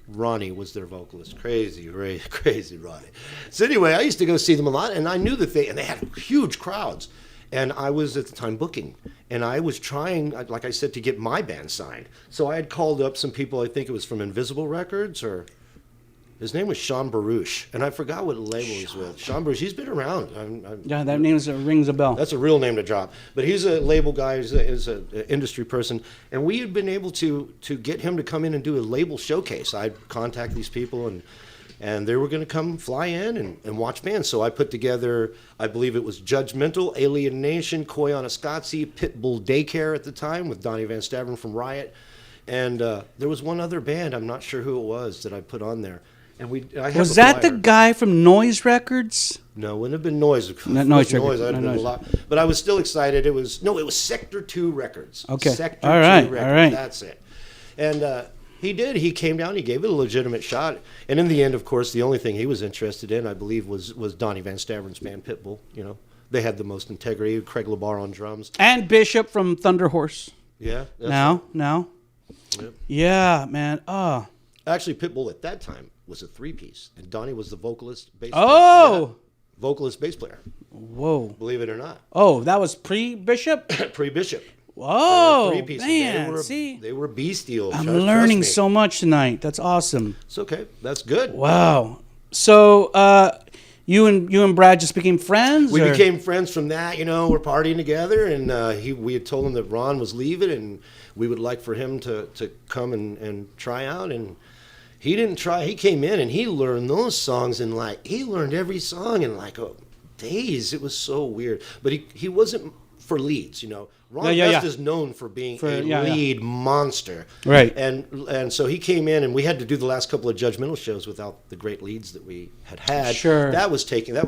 Ronnie was their vocalist. Crazy Ronnie. So anyway, I used to go see them a lot, and I knew that they had huge crowds. And I was at the time booking, and I was trying, like I said, to get my band signed. So I had called up some people. I think it was from Invisible Records, or his name was Sean Baruch, and I forgot what label he's with. Sean Baruch, he's been around. Yeah, that name rings a bell. That's a real name to drop. But he's a label guy, he's an industry person, and we had been able to get him to come in and do a label showcase. I'd contact these people, and they were going to come fly in and watch bands. So I put together, I believe it was Judgmental, Alienation, Koyana Scotzi, Pitbull Daycare at the time with Donnie Van Staveren from Riot. And there was one other band, I'm not sure who it was, that I put on there. And was that the guy from Noise Records? No, it wouldn't have been Noise. Noise. I'd have been a lot. But I was still excited. It was Sector 2 Records. Okay. Sector 2 Records. All right. That's it. And he did. He came down. He gave it a legitimate shot. And in the end, of course, the only thing he was interested in, I believe, was Donnie Van Staveren's band Pitbull. They had the most integrity. Craig LaBar on drums. And Bishop from Thunder Horse. Yeah. Now. Yep. Yeah, man. Actually, Pitbull at that time was a 3-piece, and Donnie was the vocalist. Bass oh, vocalist, bass player. Whoa. Believe it or not. Oh, that was pre-Bishop? Pre-Bishop. Whoa, Three pieces. man. They were bestial. I'm Trust learning me. so much tonight. That's awesome. It's okay. That's good. Wow. So, you and Brad just became friends? We or? became friends from that. We're partying together, and we had told him that Ron was leaving, and we would like for him to come and try out. And he didn't try. He came in and he learned those songs, and he learned every song in days. It was so weird. But he wasn't for leads, Ron West is known for being a lead monster. Right. And so he came in, and we had to do the last couple of judgmental shows without the great leads that we had. Sure. That was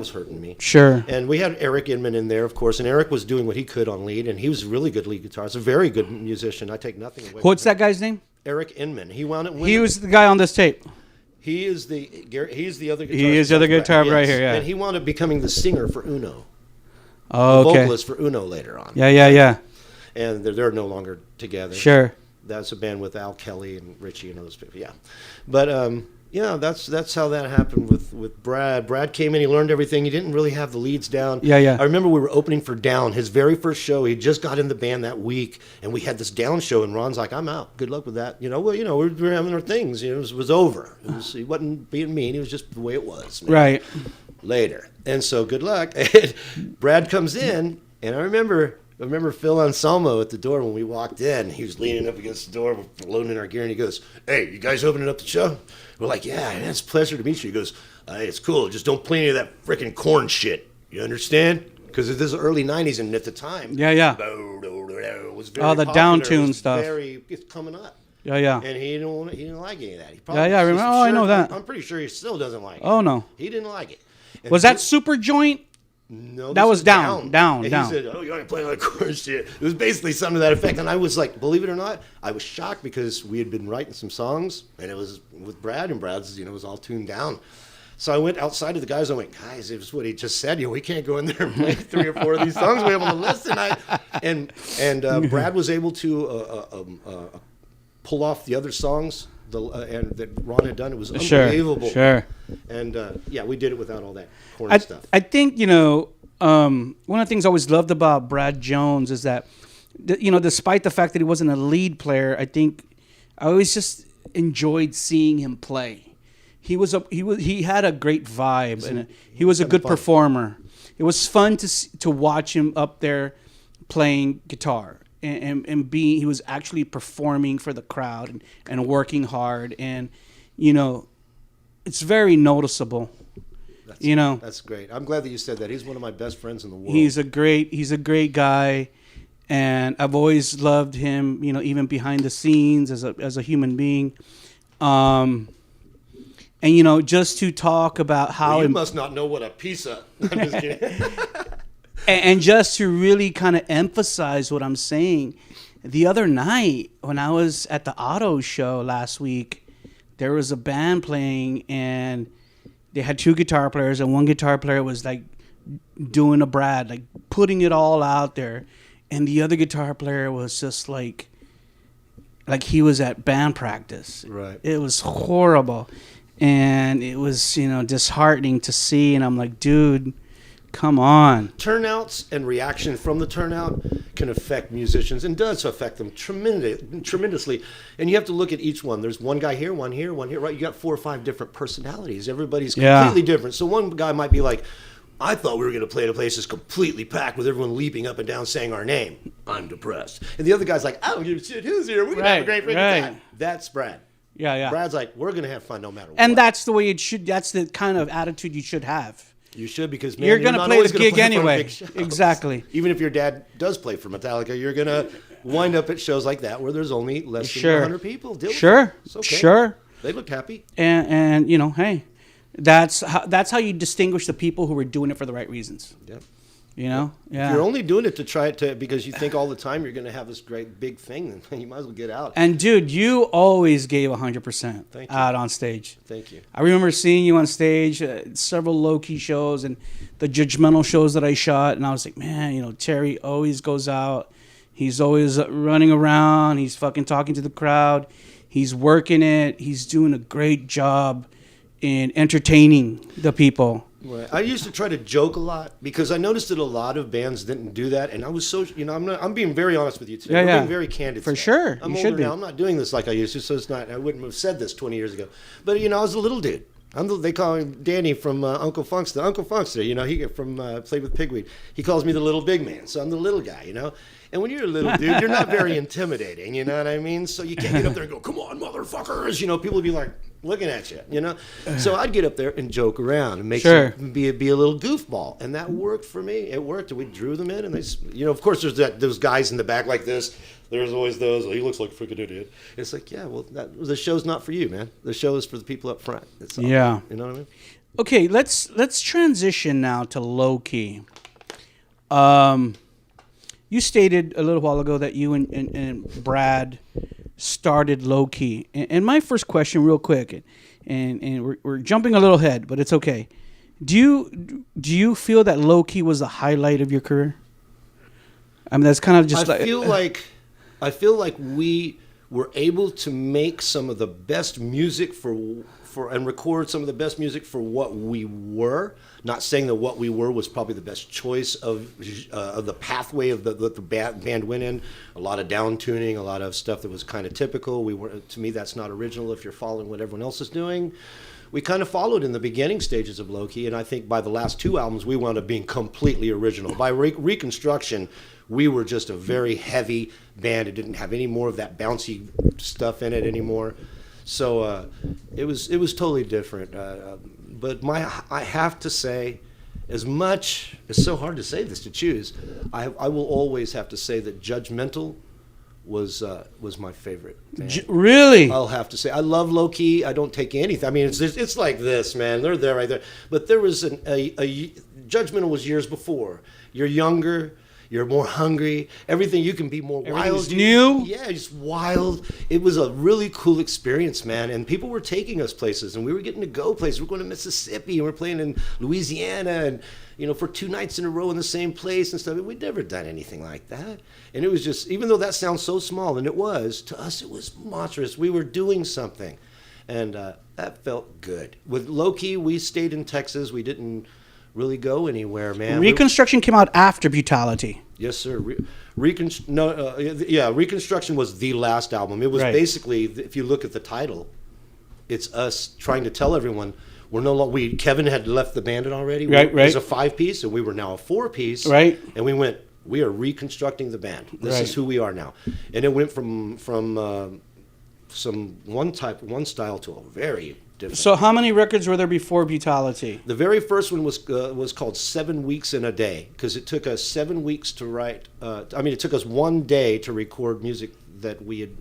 hurting me. Sure. And we had Eric Inman in there, of course, and Eric was doing what he could on lead, and he was a really good lead guitarist, a very good musician. I take nothing away What's from that guy's name? Eric Inman. He wound up winning. He was the guy on this tape. He's the other guitarist. He is the other guitar right here, yeah. And he wound up becoming the singer for Uno. Oh, the okay. vocalist for Uno later on. Yeah. And they're no longer together. Sure. That's a band with Al Kelly and Richie and those people. Yeah. But that's how that happened with Brad. Brad came in, he learned everything. He didn't really have the leads down. Yeah. I remember we were opening for Down, his very first show. He just got in the band that week, and we had this Down show, and Ron's like, I'm out. Good luck with that. We're having our things. It was over. He wasn't being mean. It was just the way it was. Man. Right. Later. And so good luck. And Brad comes in, and I remember Phil Anselmo at the door when we walked in. He was leaning up against the door, we're loading in our gear, and he goes, "Hey, you guys opening up the show?" We're like, "Yeah, man, it's a pleasure to meet you." He goes, "Hey, it's cool. Just don't play any of that freaking corn shit. You understand?" Because this is the early 90s, and at the time, Yeah. it was very the popular. down tune stuff. It's coming up. Yeah. And he didn't like any of that. He I remember. Oh, I know that. I'm pretty sure he still doesn't like it. Oh, no. He didn't like it. And Was that Super Joint? No, that was down. And he said, "Oh, you ain't playing like corn shit." It was basically something to that effect. And I was like, believe it or not, I was shocked because we had been writing some songs, and it was with Brad, and Brad's, it was all tuned down. So I went outside to the guys. I went, "Guys, it was what he just said. We can't go in there and play 3 or 4 of these songs we have on the list tonight." And Brad was able to pull off the other songs and that Ron had done. It was unbelievable. Sure. And we did it without all that corny stuff. I think one of the things I always loved about Brad Jones is that despite the fact that he wasn't a lead player, I think I always just enjoyed seeing him play. He had a great vibe, and he was a good performer. It was fun to watch him up there playing guitar. And he was actually performing for the crowd and working hard, and it's very noticeable. That's great. I'm glad that you said that. He's one of my best friends in the world. He's a great guy, and I've always loved him. Even behind the scenes as a human being, and just to talk about how you must not know what a piece of. I'm just kidding. And just to really kind of emphasize what I'm saying, the other night when I was at the auto show last week, there was a band playing, and they had 2 guitar players, and one guitar player was like doing a Brad, like putting it all out there, and the other guitar player was just like he was at band practice. Right. It was horrible, and it was disheartening to see, and I'm like, dude, come on. Turnouts and reaction from the turnout can affect musicians, and does affect them tremendously. And you have to look at each one. There's one guy here, one here, one here, right? You got 4 or 5 different personalities. Everybody's completely different. So one guy might be like, "I thought we were going to play at a place that's completely packed with everyone leaping up and down saying our name. I'm depressed." And the other guy's like, "I don't give a shit who's here. We're going to have a great freaking time." That's Brad. Yeah. Brad's like, "We're going to have fun no matter what." And that's the way it should. That's the kind of attitude you should have. You should, because you're going to play the gig anyway. Exactly. Even if your dad does play for Metallica, you're going to wind up at shows like that where there's only less than 100 people. Sure. It's okay. Sure. They looked happy. And hey, that's how you distinguish the people who are doing it for the right reasons. Yep. Yeah. If you're only doing it to try it because you think all the time you're going to have this great big thing, then you might as well get out. And dude, you always gave 100% out on stage. Thank you. I remember seeing you on stage at several low-key shows and the judgmental shows that I shot, and I was like, man, Terry always goes out. He's always running around. He's fucking talking to the crowd. He's working it. He's doing a great job in entertaining the people. Right. I used to try to joke a lot because I noticed that a lot of bands didn't do that, and I was so I'm being very honest with you today. Yeah, We're yeah. being very candid. For today. sure. I'm You older should be. now. I'm not doing this like I used to, so it's not. I wouldn't have said this 20 years ago. But I was a little dude. They call him Danny from Uncle Funkster. Uncle Funkster, he from played with Pigweed. He calls me the little big man, so I'm the little guy, And when you're a little dude, you're not very intimidating, you know what I mean? So you can't get up there and go, "Come on, motherfuckers!" People would be like looking at you, So I'd get up there and joke around and make be a little goofball, and that worked for me. It worked. We drew them in, and they, of course, there's those guys in the back like this. There's always those. Oh, he looks like a freaking idiot. It's like, yeah, well, the show's not for you, man. The show is for the people up front. Yeah, you know what I mean. Okay, let's transition now to low key. You stated a little while ago that you and Brad started low key, and my first question, real quick, and we're jumping a little ahead, but it's okay. Do you feel that low key was the highlight of your career? I mean, that's kind of just. I feel like we were able to make some of the best music for and record some of the best music for what we were. Not saying that what we were was probably the best choice of the pathway of the band went in. A lot of down tuning, a lot of stuff that was kind of typical. To me, that's not original if you're following what everyone else is doing. We kind of followed in the beginning stages of Low-Key, and I think by the last two albums, we wound up being completely original. By Reconstruction, we were just a very heavy band. It didn't have any more of that bouncy stuff in it anymore. So it was totally different. But I have to say, as much, it's so hard to say this, to choose, I will always have to say that Judgmental was my favorite. Really? I'll have to say, I love Low Key. I don't take anything. I mean, it's like this, man. They're there, right there. But there was a Judgmental was years before. You're younger. You're more hungry. Everything, you can be more wild. New? Yeah, just wild. It was a really cool experience, man. And people were taking us places, and we were getting to go places. We're going to Mississippi, and we're playing in Louisiana, and for 2 nights in a row in the same place and stuff. We'd never done anything like that. And it was just, even though that sounds so small, and it was, to us it was monstrous. We were doing something. And that felt good. With Low Key, we stayed in Texas. We didn't really go anywhere, man. Reconstruction came out after Brutality. Yes, sir. Reconstruction was the last album. It was basically, if you look at the title, it's us trying to tell everyone we're no longer. Kevin had left the band already. Right. It was a 5-piece, and we were now a 4-piece. Right. And we went. We are reconstructing the band. This is who we are now. And it went from one style to a very different. So how many records were there before Brutality? The very first one was called 7 Weeks in a Day, because it took us 7 weeks to write. It took us 1 day to record music that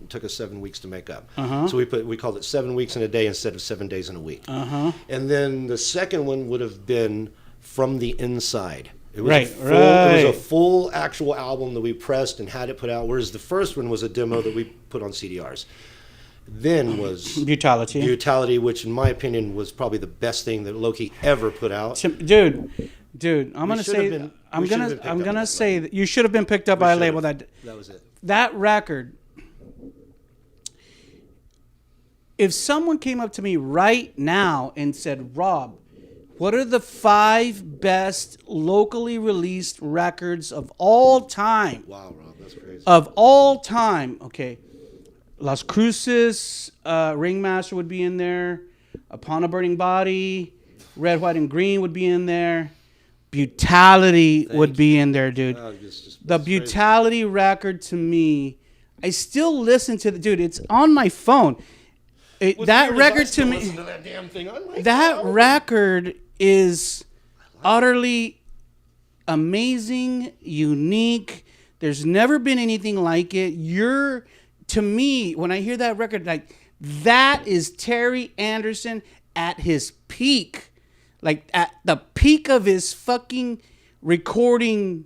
took us 7 weeks to make up. So we called it 7 Weeks in a Day instead of 7 days in a week. And then the second one would have been From the Inside. It was It was a full actual album that we pressed and had it put out, whereas the first one was a demo that we put on CDRs. Then was Brutality, which in my opinion was probably the best thing that Low-Key ever put out. Dude, I'm gonna say that you should have been picked up by a label that was it. That record. If someone came up to me right now and said, "Rob, what are the 5 best locally released records of all time?" Wow, Rob, that's crazy. Of all time, okay. Las Cruces, Ringmaster would be in there. Upon a Burning Body, Red, White, and Green would be in there. Brutality would be in there, dude. The Brutality record, to me, I still listen to the dude. It's on my phone. That record to me, that record is utterly amazing, unique. There's never been anything like it. To me, when I hear that record, like, that is Terry Anderson at his peak. Like, at the peak of his fucking recording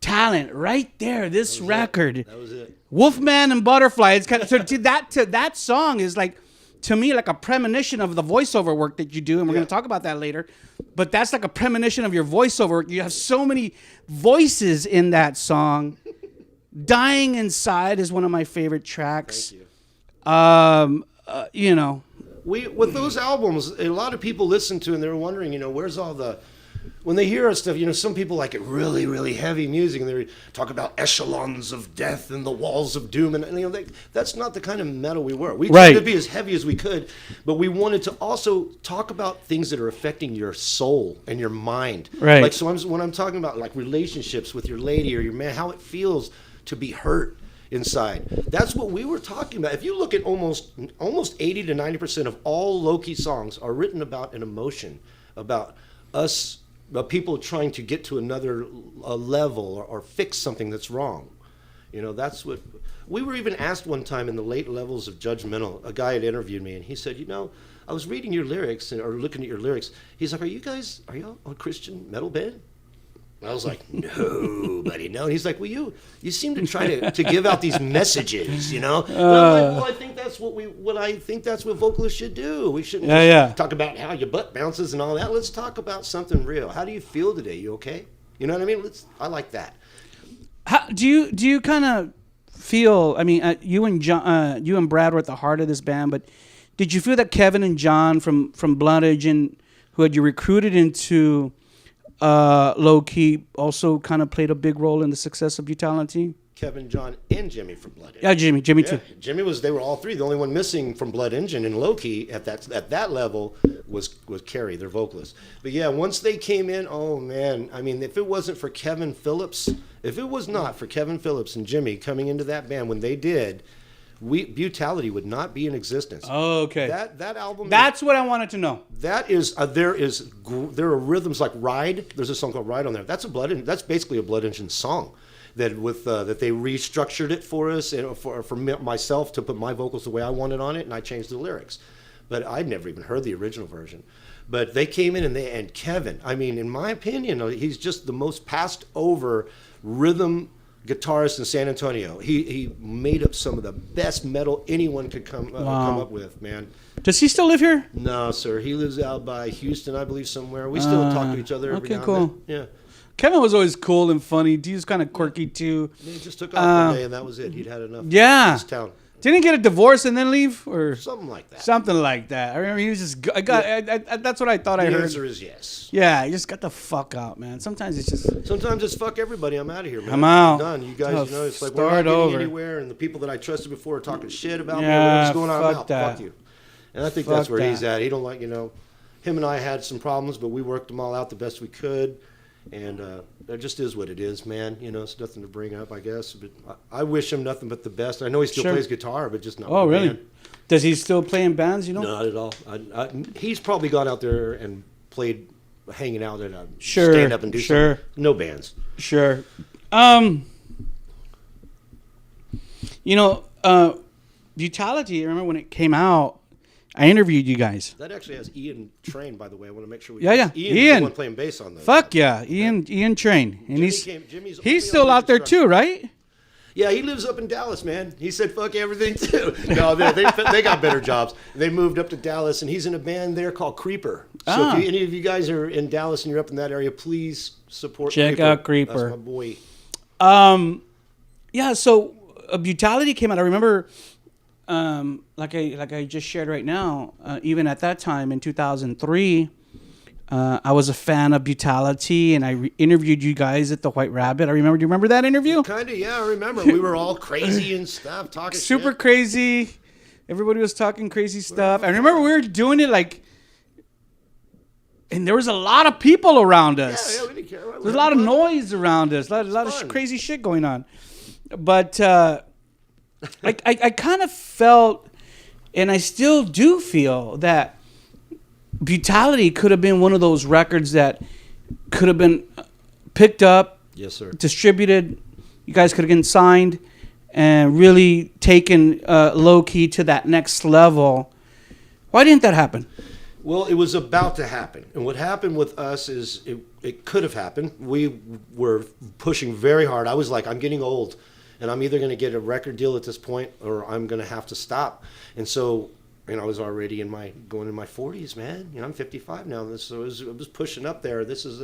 talent. Right there, this record. That was it. Wolfman and Butterfly. It's kind of, that song is like, to me, like a premonition of the voiceover work that you do, and we're going to talk about that later. But that's like a premonition of your voiceover work. You have so many voices in that song. Dying Inside is one of my favorite tracks. Thank you. with those albums, a lot of people listen to and they're wondering, where's all the, when they hear our stuff, some people like it really, really heavy music, and they talk about echelons of death and the walls of doom, and that's not the kind of metal we were. We tried to be as heavy as we could, but we wanted to also talk about things that are affecting your soul and your mind. Right. Like, so when I'm talking about like relationships with your lady or your man, how it feels to be hurt inside. That's what we were talking about. If you look at almost 80 to 90% of all low-key songs are written about an emotion, about us, about people trying to get to another level or fix something that's wrong. That's what we were even asked one time in the late levels of Judgmental. A guy had interviewed me, and he said, I was reading your lyrics or looking at your lyrics. He's like, are y'all a Christian metal band? I was like, no, buddy, no. And he's like, well, you seem to try to give out these messages, And I'm like, well, I think that's what vocalists should do. We shouldn't just talk about how your butt bounces and all that. Let's talk about something real. How do you feel today? You okay? You know what I mean? I like that. How do you kind of feel? I mean, you and Brad were at the heart of this band, but did you feel that Kevin and John from Blood Engine, who had you recruited into Low Key, also kind of played a big role in the success of Brutality? Kevin, John, and Jimmy from Blood Engine. Yeah, Jimmy too. Jimmy they were all three. The only one missing from Blood Engine and Low Key at that level was Carrie, their vocalist. But yeah, once they came in, oh man, I mean, if it wasn't for Kevin Phillips, if it was not for Kevin Phillips and Jimmy coming into that band when they did, Brutality would not be in existence. Oh, okay. That album. That's what I wanted to know. That is there are rhythms like Ride. There's a song called Ride on there. That's basically a Blood Engine song. That they restructured it for us and for myself to put my vocals the way I wanted on it, and I changed the lyrics. But I'd never even heard the original version. But they came in and Kevin, I mean, in my opinion, he's just the most passed over rhythm guitarist in San Antonio. He made up some of the best metal anyone could come up with, man. Does he still live here? No, sir. He lives out by Houston, I believe, somewhere. We still talk to each other every now and then. Yeah. Kevin was always cool and funny. He was kind of quirky too. He just took off one day and that was it. He'd had enough. Yeah. This town. Didn't he get a divorce and then leave, or something like that? Something like that. I remember he was just. That's what I thought I heard. The answer is yes. Yeah, he just got the fuck out, man. Sometimes it's fuck everybody. I'm out of here, man. I'm out. I'm done. You guys, it's like we're not getting anywhere, and the people that I trusted before are talking shit about me. What's going on? I'm out. Fuck you. And I think that's where he's at. He don't like, him and I had some problems, but we worked them all out the best we could. And that just is what it is, man. It's nothing to bring up, I guess. But I wish him nothing but the best. I know he still plays guitar, but just not. Oh, really? Band. Does he still play in bands? Not at all. He's probably gone out there and played, hanging out at a sure, stand up and do something. No bands. Sure. Brutality. I remember when it came out. I interviewed you guys. That actually has Ian Train, by the way. I want to make sure we. Yeah. Ian. The one playing bass on those. Fuck yeah, Ian Train, and Jimmy's he's still out there too, right? Yeah, he lives up in Dallas, man. He said fuck everything too. No, they got better jobs. They moved up to Dallas, and he's in a band there called Creeper. So if any of you guys are in Dallas and you're up in that area, please support. Check out Creeper. That's my boy. Yeah. So Brutality came out. I remember. Like I just shared right now, even at that time in 2003, I was a fan of Brutality, and I interviewed you guys at the White Rabbit. Do you remember that interview? Kind of, yeah, I remember. We were all crazy and stuff, talking super shit. Crazy. Everybody was talking crazy stuff. I remember we were doing it and there was a lot of people around us. Yeah, we didn't care. There's a lot of noise around us, a lot of crazy shit going on. But I kind of felt, and I still do feel, that Brutality could have been one of those records that could have been picked up, yes, sir, distributed. You guys could have been signed and really taken Low Key to that next level. Why didn't that happen? Well, it was about to happen. And what happened with us is it could have happened. We were pushing very hard. I was like, I'm getting old. And I'm either going to get a record deal at this point, or I'm going to have to stop. And so, I was already going in my 40s, man. I'm 55 now. So it was pushing up there. This is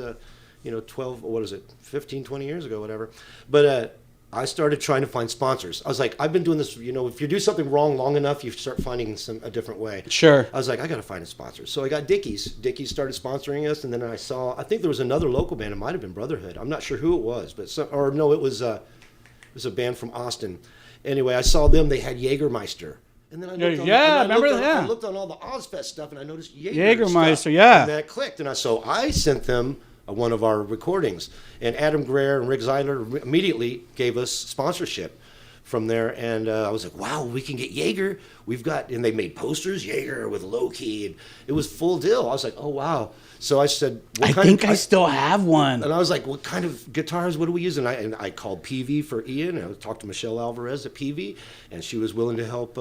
15, 20 years ago, whatever. But I started trying to find sponsors. I was like, I've been doing this, if you do something wrong long enough, you start finding a different way. Sure. I was like, I got to find a sponsor. So I got Dickies. Dickies started sponsoring us, and then I think there was another local band. It might have been Brotherhood. I'm not sure who it was, but it was a band from Austin. Anyway, I saw them. They had Jägermeister. And then I looked on all the Ozfest stuff, and I noticed Jägermeister, stuff, yeah. And that clicked, and so I sent them one of our recordings, and Adam Greer and Rick Zeiler immediately gave us sponsorship from there, and I was like, wow, we can get Jaeger. And they made posters, Jaeger with Low Key, and it was full deal. I was like, oh wow. So I said, I still have one. And I was like, what kind of guitars, what do we use? And I called PV for Ian, and I talked to Michelle Alvarez at PV, and she was willing to help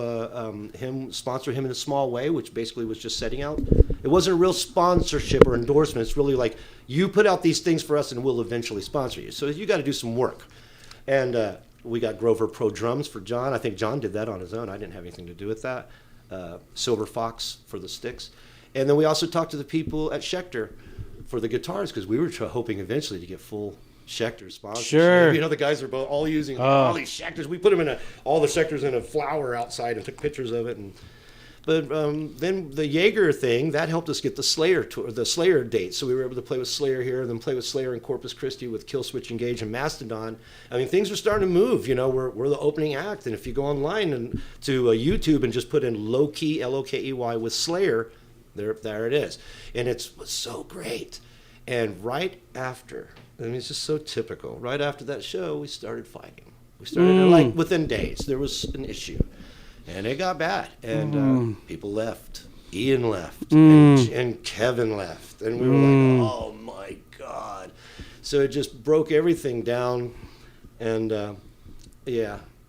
sponsor him in a small way, which basically was just setting out. It wasn't a real sponsorship or endorsement. It's really like, you put out these things for us and we'll eventually sponsor you. So you got to do some work. And we got Grover Pro Drums for John. I think John did that on his own. I didn't have anything to do with that. Silver Fox for the sticks. And then we also talked to the people at Schecter for the guitars, because we were hoping eventually to get full Schecter sponsorship. Sure. The guys are both all using all these Schecters. We put them all the Schecters in a flower outside and took pictures of it. But then the Jaeger thing, that helped us get the Slayer tour, the Slayer date. So we were able to play with Slayer here, and then play with Slayer in Corpus Christi with Killswitch Engage and Mastodon. I mean, things are starting to move. We're the opening act. And if you go online and to YouTube and just put in Low Key, Lokey with Slayer, there it is. And it was so great. And right after, it's just so typical. Right after that show, we started fighting. We started within days. There was an issue. And it got bad, and people left. Ian left, and Kevin left, and we were like, "Oh my God!" So it just broke everything down, and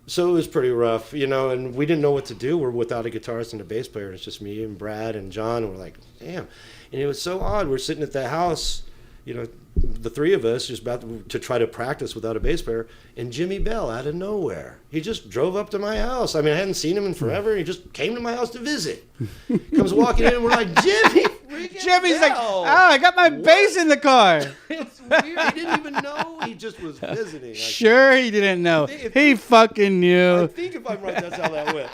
so it was pretty rough, And we didn't know what to do. We're without a guitarist and a bass player. It's just me and Brad and John. And we're like, "Damn!" And it was so odd. We're sitting at the house, the three of us, just about to try to practice without a bass player, and Jimmy Bell out of nowhere. He just drove up to my house. I mean, I hadn't seen him in forever. He just came to my house to visit. Comes walking in, and we're like, Jimmy! Jimmy's like, I got my bass in the car. It's weird. He didn't even know. He just was visiting. Sure, he didn't know. He fucking knew. I think if I'm right, that's how that went.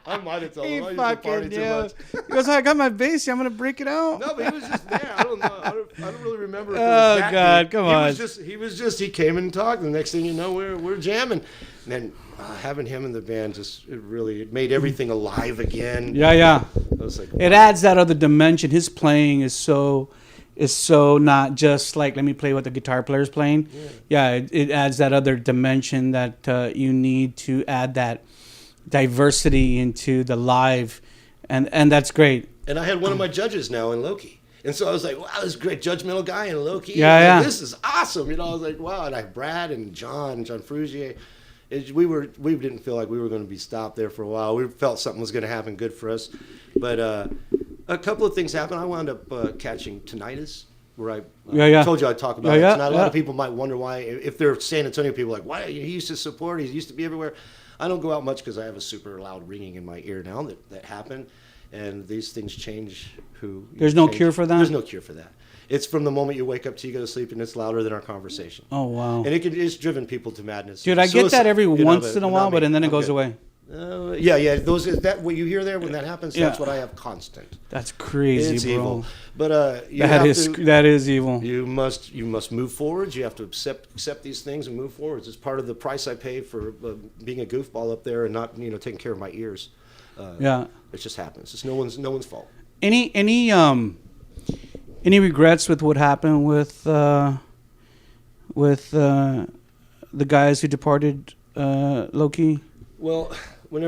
I might have told him. He fucking knew. He goes, I got my bass. I'm going to break it out. No, but he was just there. I don't know. I don't really remember. If Oh, God, come on. He came and talked. The next thing you know, we're jamming. And then having him in the band it made everything alive again. Yeah. I was like, wow. It adds that other dimension. His playing is so not just like, let me play what the guitar player's playing. It adds that other dimension that you need to add that diversity into the live, and that's great. And I had one of my judges now in Loki. And so I was like, wow, this is a great judgmental guy in Loki. Yeah. This is awesome. I was like, wow. And I had Brad and John Frugier. We didn't feel like we were going to be stopped there for a while. We felt something was going to happen good for us. But a couple of things happened. I wound up catching tinnitus, where I told you I'd talk about it tonight. A lot of people might wonder why, if they're San Antonio people, like, why? He used to support, he used to be everywhere. I don't go out much because I have a super loud ringing in my ear now that happened. And these things change There's no cure for that? There's no cure for that. It's from the moment you wake up till you go to sleep, and it's louder than our conversation. Oh, wow. And it's driven people to madness. Dude, I get that every once in a while, but then it goes away. That what you hear there when that happens, that's what I have constant. That's crazy, it's bro. Evil. But that is evil. You must move forwards. You have to accept these things and move forwards. It's part of the price I pay for being a goofball up there and not taking care of my ears. It just happens. It's no one's fault. Any regrets with what happened with the guys who departed Loki? Well, when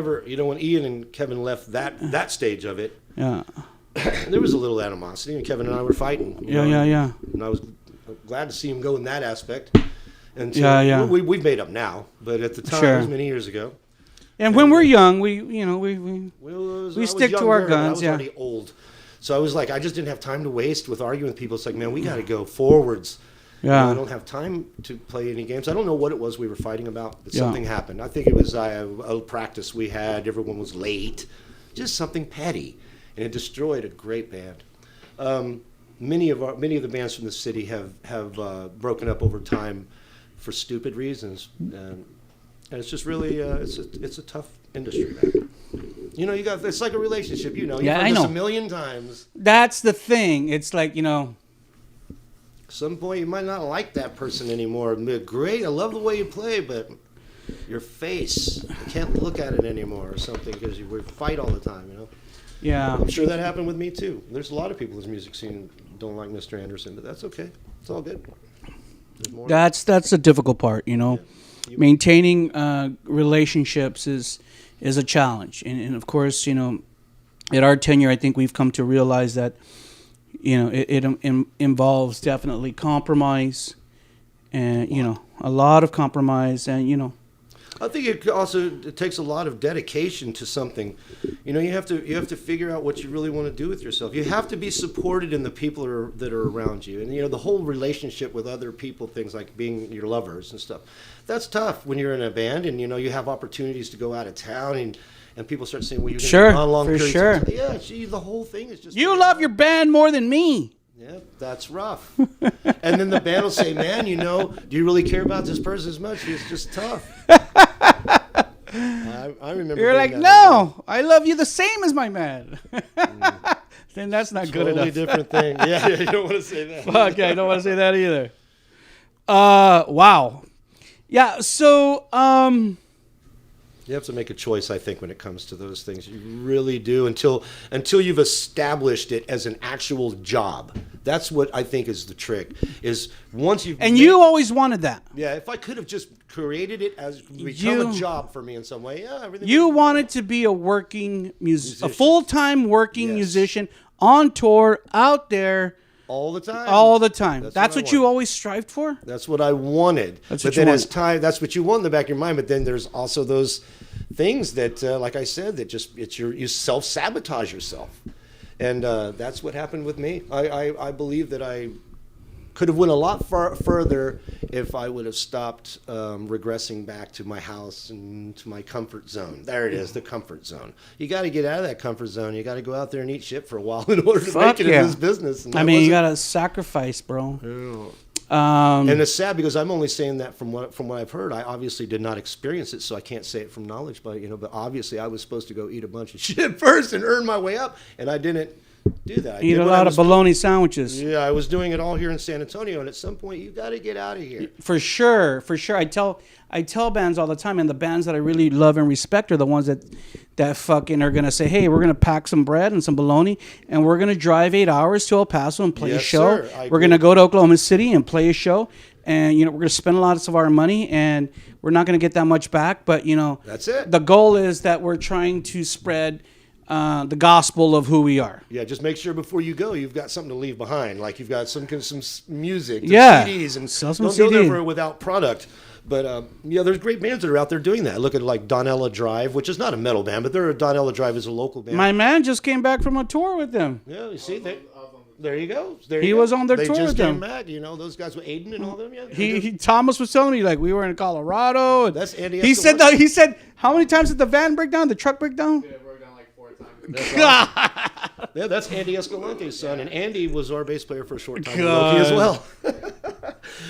Ian and Kevin left that stage of it, there was a little animosity, and Kevin and I were fighting. And I was glad to see him go in that aspect. And we've made up now, but at the time, it was many years ago. And when we're young, we stick to our guns. I was already old. So I was like, I just didn't have time to waste with arguing with people. It's like, man, we got to go forwards. I don't have time to play any games. I don't know what it was we were fighting about, but something happened. I think it was a practice we had. Everyone was late. Just something petty. And it destroyed a great band. Many of the bands from the city have broken up over time for stupid reasons. And it's just really it's a tough industry, man. You know, it's like a relationship. You know, you've heard I this know. a million times. That's the thing. It's like, At some point, you might not like that person anymore. It'd be great. I love the way you play, but your face, I can't look at it anymore or something because we fight all the time. You know. yeah. I'm sure that happened with me too. There's a lot of people in this music scene who don't like Mr. Anderson, but that's okay. It's all good. There's more. That's the difficult part, Yeah. Maintaining relationships is a challenge, and of course, at our tenure, I think we've come to realize that, it involves definitely compromise, and a lot of compromise, and I think it takes a lot of dedication to something. You have to figure out what you really want to do with yourself. You have to be supported in the people that are around you, and the whole relationship with other people, things like being your lovers and stuff. That's tough when you're in a band, and you have opportunities to go out of town, and people start saying, "Well, you're going to be on long for periods." sure. Of time. Yeah, gee, the whole thing is just you love your band more than me. Yeah, that's rough. And then the band will say, "Man, do you really care about this person as much? It's just tough." I remember. You're like, no, I love you the same as my man. Then that's not good enough. Totally different thing. Yeah, you don't want to say that. Fuck, I don't want to say that either. Wow. Yeah, so, you have to make a choice, I think, when it comes to those things. You really do until you've established it as an actual job. That's what I think is the trick. Is once you've you always wanted that. Yeah, if I could have just created it as become a job for me in some way, everything. You wanted to be a working musician, a full-time working Yes. musician on tour, out there all the time. all the time. That's I what you wanted. always strived for? That's what I wanted. That's but what you then as wanted. time, that's what you want in the back of your mind. But then there's also those things that, like I said, that just you self-sabotage yourself, and that's what happened with me. I believe that I could have went a lot further if I would have stopped regressing back to my house and to my comfort zone. There it is, the comfort zone. You got to get out of that comfort zone. You got to go out there and eat shit for a while in order to Fuck make it yeah. in this business. And You got to sacrifice, bro. and it's sad because I'm only saying that from what I've heard. I obviously did not experience it, so I can't say it from knowledge. But but obviously I was supposed to go eat a bunch of shit first and earn my way up, and I didn't do that. I Eat did a what I lot of was bologna sandwiches. Yeah, I was doing it all here in San Antonio, and at some point you got to get out of here. For sure. I tell bands all the time, and the bands that I really love and respect are the ones that fucking are gonna say, "Hey, we're gonna pack some bread and some bologna, and we're gonna drive 8 hours to El Paso and play a Yes, show. sir. I We're agree. gonna go to Oklahoma City and play a show, and we're gonna spend a lot of our money, and we're not gonna get that much back, but That's it. The goal is that we're trying to spread the gospel of who we are." Yeah, just make sure before you go, you've got something to leave behind. Like you've got some music, Yeah. CDs, and Sell some don't go CD. there without product. But there's great bands that are out there doing that. Look at like Donella Drive, which is not a metal band, but Donella Drive is a local band. My man just came back from a tour with them. Yeah, you see, there you go. He was on their they tour just with came them. back. Those guys with Aiden and all them. Yeah, Thomas was telling me, like, we were in Colorado. And That's Andy he said Escalante. he said, how many times did the van break down? The truck break down? Yeah, broke down like 4 times. Yeah, that's Andy Escalante's son, and Andy was our bass player for a short time in God. Loki as well.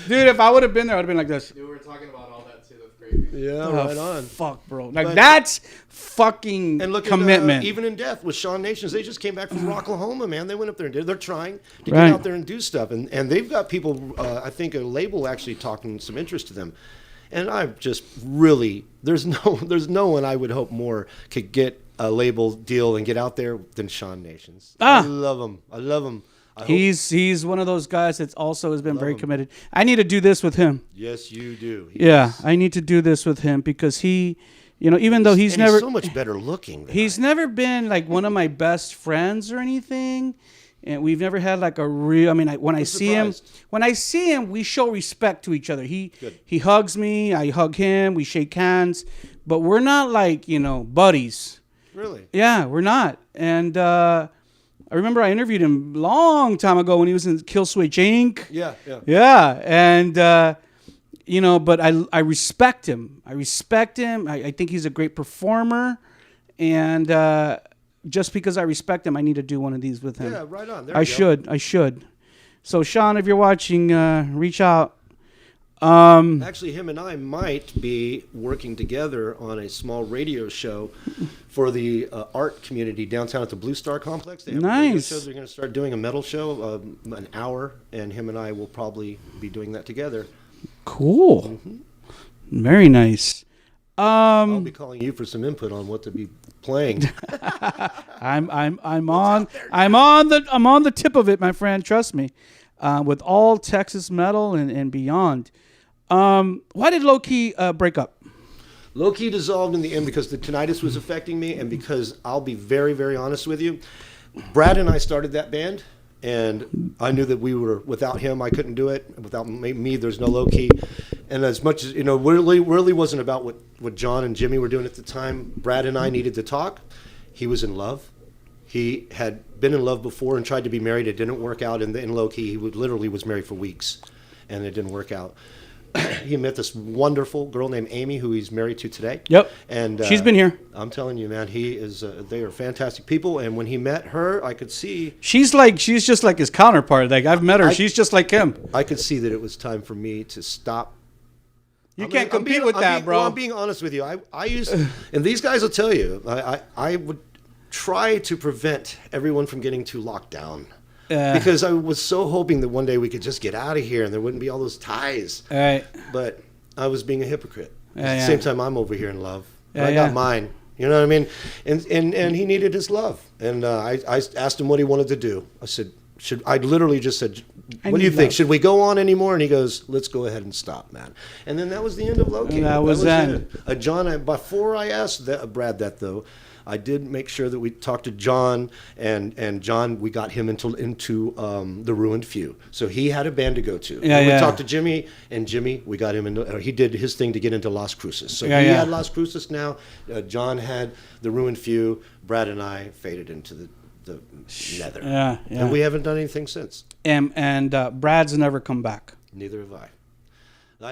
Dude, if I would have been there, I would have been like this. We were talking about all that too. That's crazy. Yeah, Oh, right on. Fuck, bro. Like, But- that's fucking And look commitment. at Even in Death with Sean Nations. They just came back from Rocklahoma, man. They went up there and they're trying to Right. get out there and do stuff. And they've got people, I think a label actually talking some interest to them. And I'm just really, there's no one I would hope more could get a label deal and get out there than Sean Nations. I love him. I love him. I hope- He's one of those guys that also has been very him. committed. I need to do this with him. Yes, you do. Yeah, I need to do this with him because he, even though he's And never so much better looking. Than He's I never been like one of my best friends or anything, and we've never had like a real. I mean, when I see him, we show respect to each other. He hugs me, I hug him, we shake hands, but we're not like buddies. Really? Yeah, we're not. And I remember I interviewed him long time ago when he was in Kill Switch Inc. Yeah. Yeah, and but I respect him. I think he's a great performer, and just because I respect him, I need to do one of these with him. Yeah, right on. There I you go. should. So Sean, if you're watching, reach out. Actually, him and I might be working together on a small radio show for the art community downtown at the Blue Star Complex. They have a radio Nice. show. They're going to start doing a metal show, an hour, and him and I will probably be doing that together. Cool. Very nice. I'll be calling you for some input on what to be playing. I'm on the tip of it, my friend. Trust me. With all Texas metal and beyond. Why did Low Key break up? Low key dissolved in the end because the tinnitus was affecting me, and because I'll be very, very honest with you, Brad and I started that band, and I knew that we were without him, I couldn't do it. Without me, there's no Low Key. And as much as really wasn't about what John and Jimmy were doing at the time. Brad and I needed to talk. He was in love. He had been in love before and tried to be married. It didn't work out. And in Low Key, he literally was married for weeks, and it didn't work out. He met this wonderful girl named Amy, who he's married to today. Yep. And she's been here. I'm telling you, man, they are fantastic people. And when he met her, I could see. She's just like his counterpart. Like I've met her. She's just like him. I could see that it was time for me to stop. You can't compete with that, bro. Well, I'm being honest with you. I used, and these guys will tell you, I would try to prevent everyone from getting too locked down. Because I was so hoping that one day we could just get out of here and there wouldn't be all those ties. All right. But I was being a hypocrite. At Yeah, the yeah. same time, I'm over here in love. Yeah, I got yeah. mine. You know what I mean? And he needed his love. And I asked him what he wanted to do. I said, I literally just said, what do you think? love. Should we go on anymore? And he goes, let's go ahead and stop, man. And then that was the end of Low Key. And that was that. it. John, before I asked Brad that, though, I did make sure that we talked to John, and John, we got him into the Ruined Few. So he had a band to go to. Yeah, And yeah. We talked to Jimmy, and Jimmy, we got him into, he did his thing to get into Las Cruces. So Yeah, he yeah. had Las Cruces now. John had the Ruined Few. Brad and I faded into the nether. Yeah, yeah. And we haven't done anything since. And Brad's never come back. Neither have I.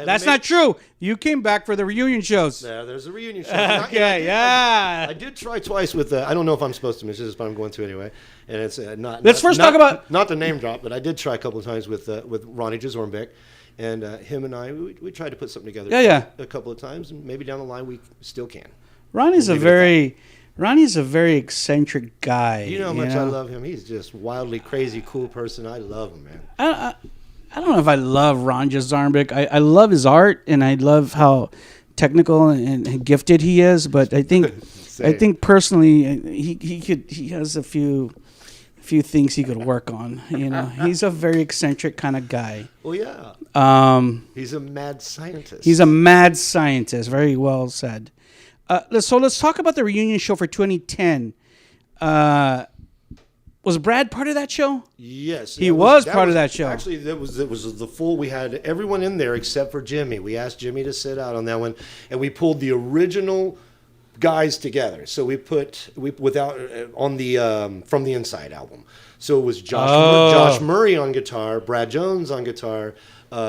That's not true. You came back for the reunion shows. There's a reunion show. Okay, yeah. I did try twice with. I don't know if I'm supposed to mention this, but I'm going to anyway. And it's not. Let's first talk about- not the name drop, but I did try a couple of times with Ronnie Jazornbeck, and him and I we tried to put something together. Yeah. A couple of times, and maybe down the line we still can. Ronnie's We'll a leave it at very eccentric guy. You know how much I love him. He's just wildly crazy, cool person. I love him, man. I don't know if I love Ron Jazarmbek. I love his art, and I love how technical and gifted he is. But I think personally, he has a few things he could work on. You know, he's a very eccentric kind of guy. Well, yeah. He's a mad scientist. He's a mad scientist. Very well said. So let's talk about the reunion show for 2010. Was Brad part of that show? Yes, He was part of that show. Actually, that was the full. We had everyone in there except for Jimmy. We asked Jimmy to sit out on that one, and we pulled the original guys together. So we put on the From the Inside album. So it was Josh Murray on guitar, Brad Jones on guitar,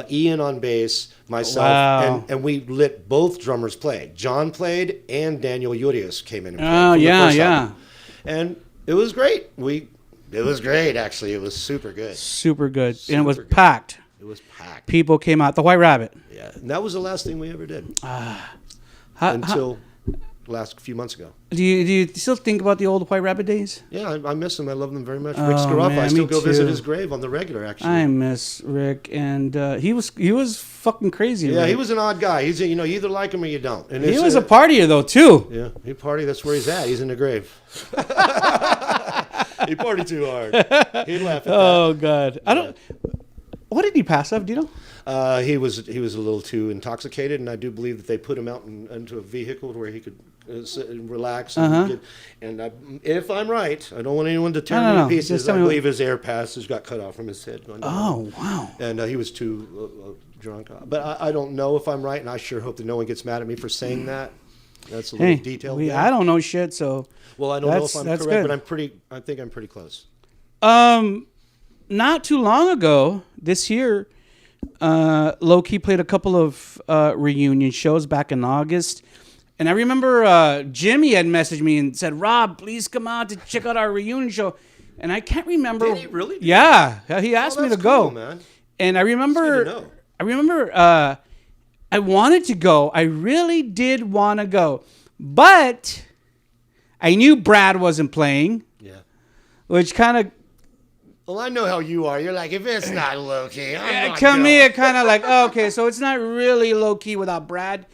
Ian on bass, myself, Wow. and we let both drummers play. John played, and Daniel Urias came in and played. Oh, from the yeah, first yeah. album. And it was great. It was great, actually. It was super good. Super good. And it was Super good. packed. It was packed. People came out. The White Rabbit. Yeah, and that was the last thing we ever did How- until last few months ago. do you still think about the old White Rabbit days? Yeah, I miss him. I love them very much. Oh, Rick Scaraffa, man, I still me go visit too. his grave on the regular, actually. I miss Rick, and he was fucking crazy. Yeah, Rick. he was an odd guy. He's you either like him or you don't. And He it's, was a partier though too. Yeah, he party. That's where he's at. He's in the grave. He partied too hard. He laughed at Oh God, I don't. What did he pass of? Do you know? that. He was a little too intoxicated, and I do believe that they put him out into a vehicle where he could sit and relax. And, if I'm right, I don't want anyone to tear No, me no, to pieces. just tell I me believe his air passes got cut off from his head. Oh wow. And he was too drunk. But I don't know if I'm right, and I sure hope that no one gets mad at me for saying that. That's a little Hey, detailed. I don't know shit, so Well, I don't know if I'm that's correct, good. but I think I'm pretty close. not too long ago, this year, Low Key played a couple of reunion shows back in August. And I remember Jimmy had messaged me and said, Rob, please come out to check out our reunion show. And I can't remember. Did he really? Yeah. He asked me to that's go. cool, man. And I It's good remember, to know. I remember I wanted to go. I really did want to go. But I knew Brad wasn't playing, Yeah. which kind of Well, I know how you are. You're like, if it's not low key, I'm not come going. here, kind of like, oh, okay, so it's not really low key without Brad,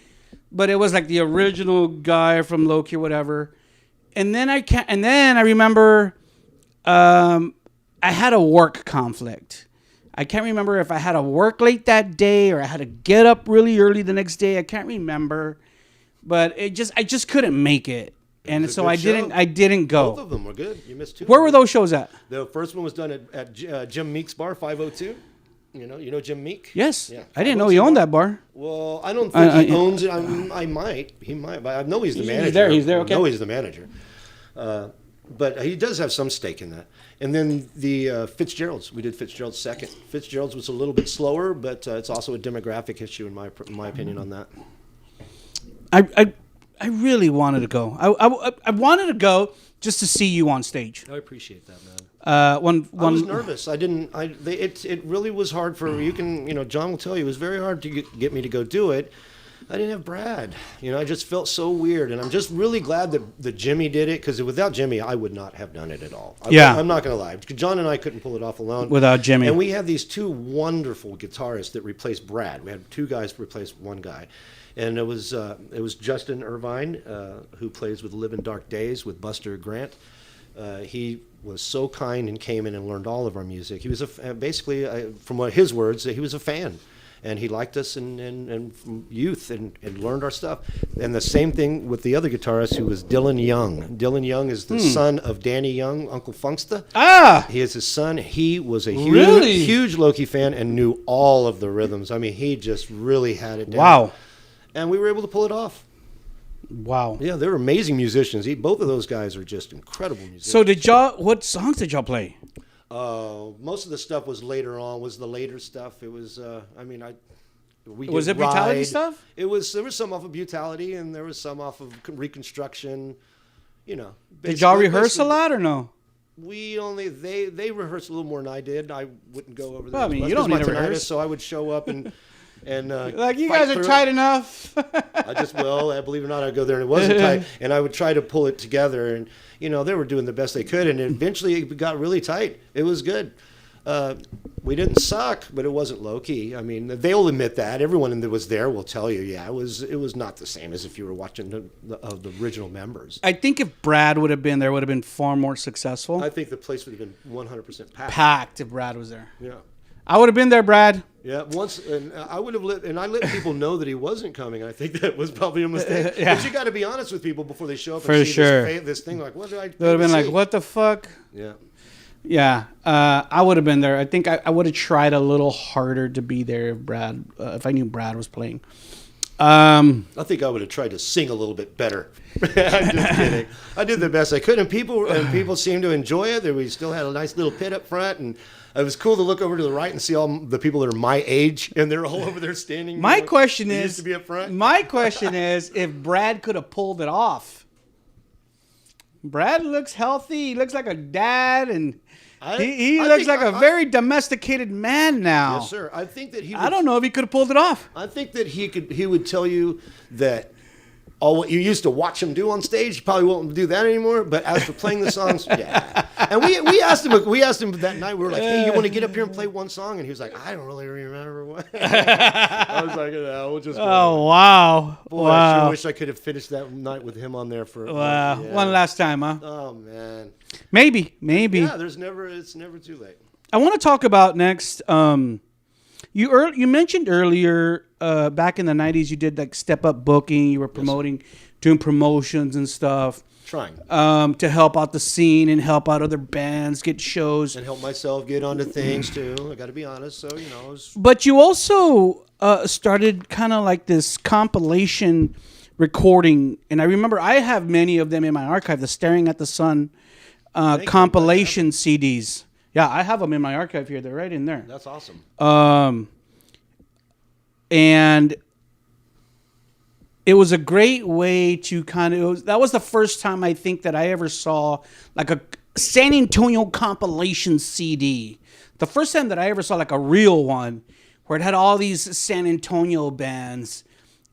but it was like the original guy from low key, whatever. And then I remember, I had a work conflict. I can't remember if I had to work late that day or I had to get up really early the next day. I can't remember, but I just couldn't make it. And was a so good I didn't go. Both of them were good. You missed two. Where were those shows at? The first one was done at Jim Meek's bar, 502. You know Jim Meek? Yes. Yeah. I didn't know he owned that bar. Well, I don't think he owns it. I might. He might. But I know he's the manager. He's there. Okay. I know he's the manager. But he does have some stake in that. And then the Fitzgerald's. We did Fitzgerald's second. Fitzgerald's was a little bit slower, but it's also a demographic issue in my opinion on that. I really wanted to go. I wanted to go just to see you on stage. I appreciate that, man. I I was nervous. It really was hard for you. John will tell you, it was very hard to get me to go do it. I didn't have Brad. I just felt so weird, and I'm just really glad that Jimmy did it, because without Jimmy, I would not have done it at all. I'm not going to lie. John and I couldn't pull it off alone without Jimmy. And we had these two wonderful guitarists that replaced Brad. We had two guys replace one guy. And it was Justin Irvine, who plays with Live in Dark Days with Buster Grant. He was so kind and came in and learned all of our music. He was basically, from his words, he was a fan. And he liked us and from youth and learned our stuff. And the same thing with the other guitarist, who was Dylan Young. Dylan Young is the son of Danny Young, Uncle Funksta. Ah! He is his son. He was a Really? huge Loki fan and knew all of the rhythms. I mean, he just really had it down. Wow. And we were able to pull it off. Wow. Yeah, they're amazing musicians. Both of those guys are just incredible musicians. So what songs did y'all play? Most of the stuff was later on. Was the later stuff? It was. Was it Brutality stuff? There was some off of Brutality, and there was some off of Reconstruction. Did y'all rehearse a lot or no? They rehearsed a little more than I did. I wouldn't go over there. Well, I mean, as much you don't because need my to tinnitus, rehearse. so I would show up and Like, you fight guys are through tight it. enough. Believe it or not, I'd go there and it wasn't tight, and I would try to pull it together, and they were doing the best they could, and eventually it got really tight. It was good. We didn't suck, but it wasn't low key. I mean, they'll admit that. Everyone that was there will tell you, yeah, it was not the same as if you were watching the original members. I think if Brad would have been there, would have been far more successful. I think the place would have been 100% packed. Packed if Brad was there. Yeah. I would have been there, Brad. Yeah, once, and I would have I let people know that he wasn't coming. I think that was probably a mistake. Yeah. But you got to be honest with people before they show up For and see sure. this thing. Like, what did I? They would have been like, what the fuck? Yeah. Yeah, I would have been there. I think I would have tried a little harder to be there if I knew Brad was playing. I think I would have tried to sing a little bit better. I'm just kidding. I did the best I could, and people seemed to enjoy it. We still had a nice little pit up front, and it was cool to look over to the right and see all the people that are my age, and they're all over there standing. My question they is, used to be up front. My question is, if Brad could have pulled it off. Brad looks healthy. He looks like a dad, and he looks like a very domesticated man now. Yes, sir. I think that I don't know if he could have pulled it off. I think that he would tell you that all what you used to watch him do on stage, you probably won't do that anymore. But as for playing the songs, yeah. And we asked him that night. We were like, hey, you want to get up here and play one song? And he was like, I don't really remember what. I was like, no, we'll just. Oh wow! Boy, wow. I sure wish I could have finished that night with him on there for. Wow, yeah. One last time, huh? Oh man. Maybe. Yeah, it's never too late. I want to talk about next. You mentioned earlier back in the 90s you did like step up booking. You were promoting, doing promotions and stuff. Trying. To help out the scene and help out other bands, get shows. And help myself get onto things too. I got to be honest. So, it was... But you also started kind of like this compilation recording. And I remember I have many of them in my archive, the Staring at the Sun compilation CDs. Yeah, I have them in my archive here. They're right in there. That's awesome. And it was a great way to that was the first time I think that I ever saw like a San Antonio compilation CD. The first time that I ever saw like a real one where it had all these San Antonio bands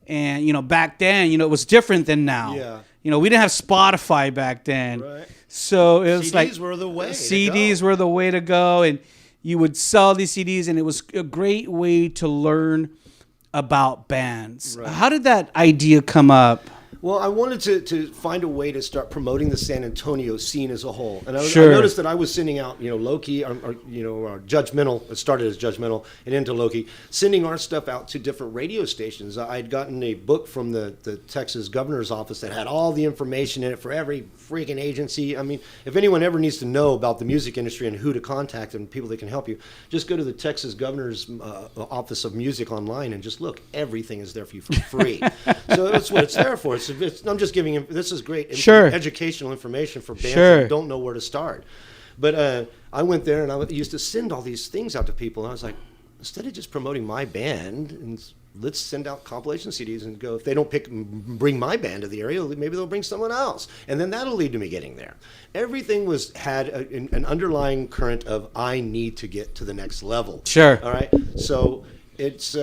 And, back then, it was different than now. Yeah. We didn't have Spotify back then. Right. So it was CDs were the way to CDs go. were the way to go. And you would sell these CDs, and it was a great way to learn about bands. Right. How did that idea come up? Well, I wanted to find a way to start promoting the San Antonio scene as a whole. And I Sure. noticed that I was sending out, Loki, or Judgmental. It started as Judgmental and into Loki, sending our stuff out to different radio stations. I'd gotten a book from the Texas governor's office that had all the information in it for every freaking agency. I mean, if anyone ever needs to know about the music industry and who to contact and people that can help you, just go to the Texas governor's office of music online and just look. Everything is there for you for free. So that's what it's there for. I'm just giving him. This is great Sure. educational information for bands Sure. that don't know where to start. But I went there and I used to send all these things out to people. And I was like, instead of just promoting my band, and let's send out compilation CDs and go. If they don't bring my band to the area, maybe they'll bring someone else, and then that'll lead to me getting there. Everything had an underlying current of I need to get to the next level. Sure. All right. So it's.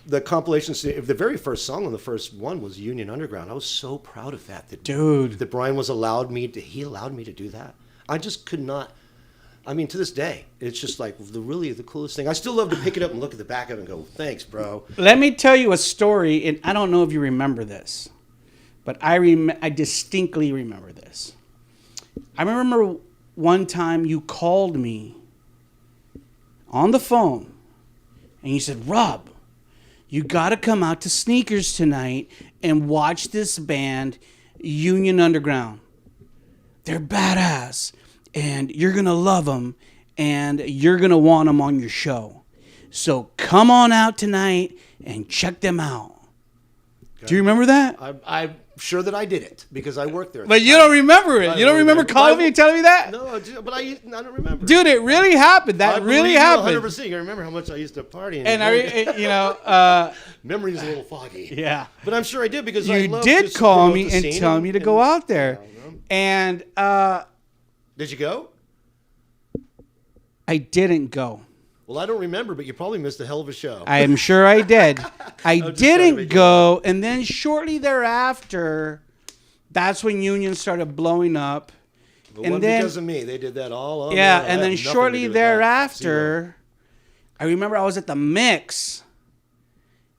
The compilation, the very first song on the first one was Union Underground. I was so proud of that. Dude. That Brian allowed me to do that. I just could not. I mean, to this day, it's just like the coolest thing. I still love to pick it up and look at the back of it and go, thanks, bro. Let me tell you a story, and I don't know if you remember this, but I distinctly remember this. I remember one time you called me on the phone, and you said, Rob, you got to come out to Sneakers tonight and watch this band, Union Underground. They're badass, and you're going to love them, and you're going to want them on your show. So come on out tonight and check them out. Okay. Do you remember that? I'm sure that I did it because I worked there. But you don't remember it. You don't remember calling me and telling me that? No, but I don't remember. Dude, it really happened. That really happened. 100%. I remember how much I used to party. And memory's a little foggy. Yeah. But I'm sure I did because you did call me and tell me to go out there. And did you go? I didn't go. Well, I don't remember, but you probably missed a hell of a show. I am sure I did. I didn't go, and then shortly thereafter, that's when Union started blowing up. But and then, because of me, they did that all on yeah, and then shortly thereafter, I remember I was at the Mix,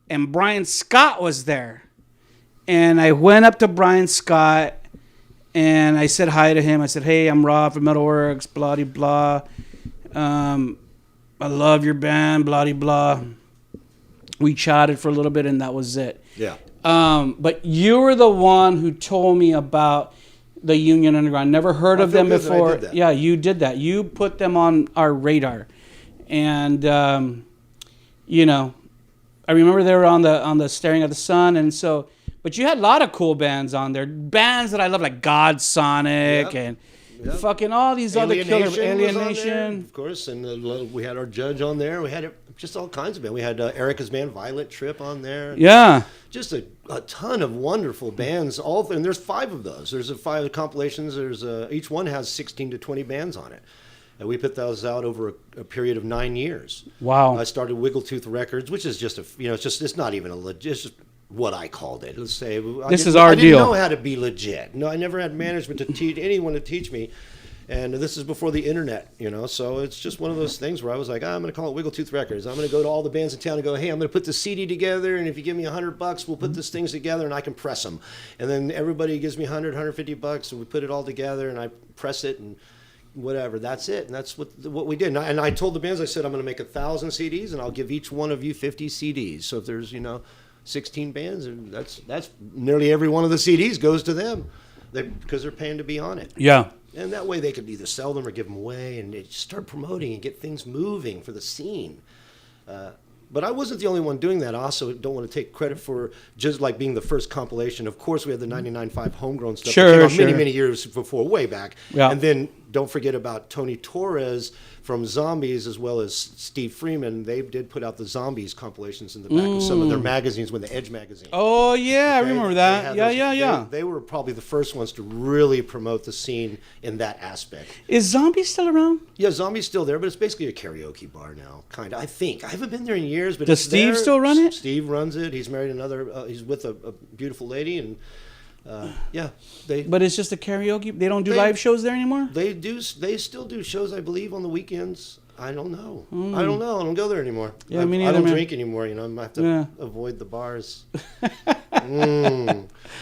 and Brian Scott was there. And I went up to Brian Scott, and I said hi to him. I said, hey, I'm Rob from MetalWorks, blah, blah, blah. I love your band, blah, blah. We chatted for a little bit, and that was it. Yeah. But you were the one who told me about the Union Underground. Never heard of them before. Yeah, you did that. You put them on our radar. And, I remember they were on the Staring at the Sun, and so... But you had a lot of cool bands on there. Bands that I love, like God Sonic and... Yep. Fucking all these other killers, Alienation, of course, and we had our Judge on there. We had just all kinds of bands. We had Erica's band, Violent Trip, on there. Yeah, just a ton of wonderful bands. And there's 5 of those. There's 5 compilations. There's each one has 16 to 20 bands on it, and we put those out over a period of 9 years. Wow! I started Wiggletooth Records, which is just it's not even it's just what I called it. Let's say this is our deal. I didn't know how to be legit. No, I never had management to teach anyone to teach me. And this is before the internet, so it's just one of those things where I was like, I'm going to call it Wiggletooth Records. I'm going to go to all the bands in town and go, hey, I'm going to put the CD together, and if you give me $100, we'll put these things together and I can press them. And then everybody gives me $150, and we put it all together and I press it and whatever. That's it. And that's what we did. And I told the bands, I said, I'm going to make 1,000 CDs and I'll give each one of you 50 CDs. So if there's, 16 bands, and that's nearly every one of the CDs goes to them because they're paying to be on it. Yeah. And that way they could either sell them or give them away, and they start promoting and get things moving for the scene. But I wasn't the only one doing that. I also don't want to take credit for just like being the first compilation. Of course, we had the 99.5 homegrown stuff that came out many years before, way back. Yeah. And then don't forget about Tony Torres from Zombies, as well as Steve Freeman. They did put out the Zombies compilations in the back of some of their magazines, when the Edge magazine. Oh yeah, I Okay? remember They that. had Yeah. those- They were probably the first ones to really promote the scene in that aspect. Is Zombie still around? Yeah, Zombie's still there, but it's basically a karaoke bar now, kind of. I think I haven't been there in years, but Does it's Steve there. still run it? Steve runs it. He's married another. He's with a beautiful lady, and yeah, they. But it's just a karaoke. They don't do They- live shows there anymore. They do. They still do shows, I believe, on the weekends. I don't know. I don't know. I don't go there anymore. Yeah, me I neither, don't man. drink anymore. You know, I have to Yeah. avoid the bars.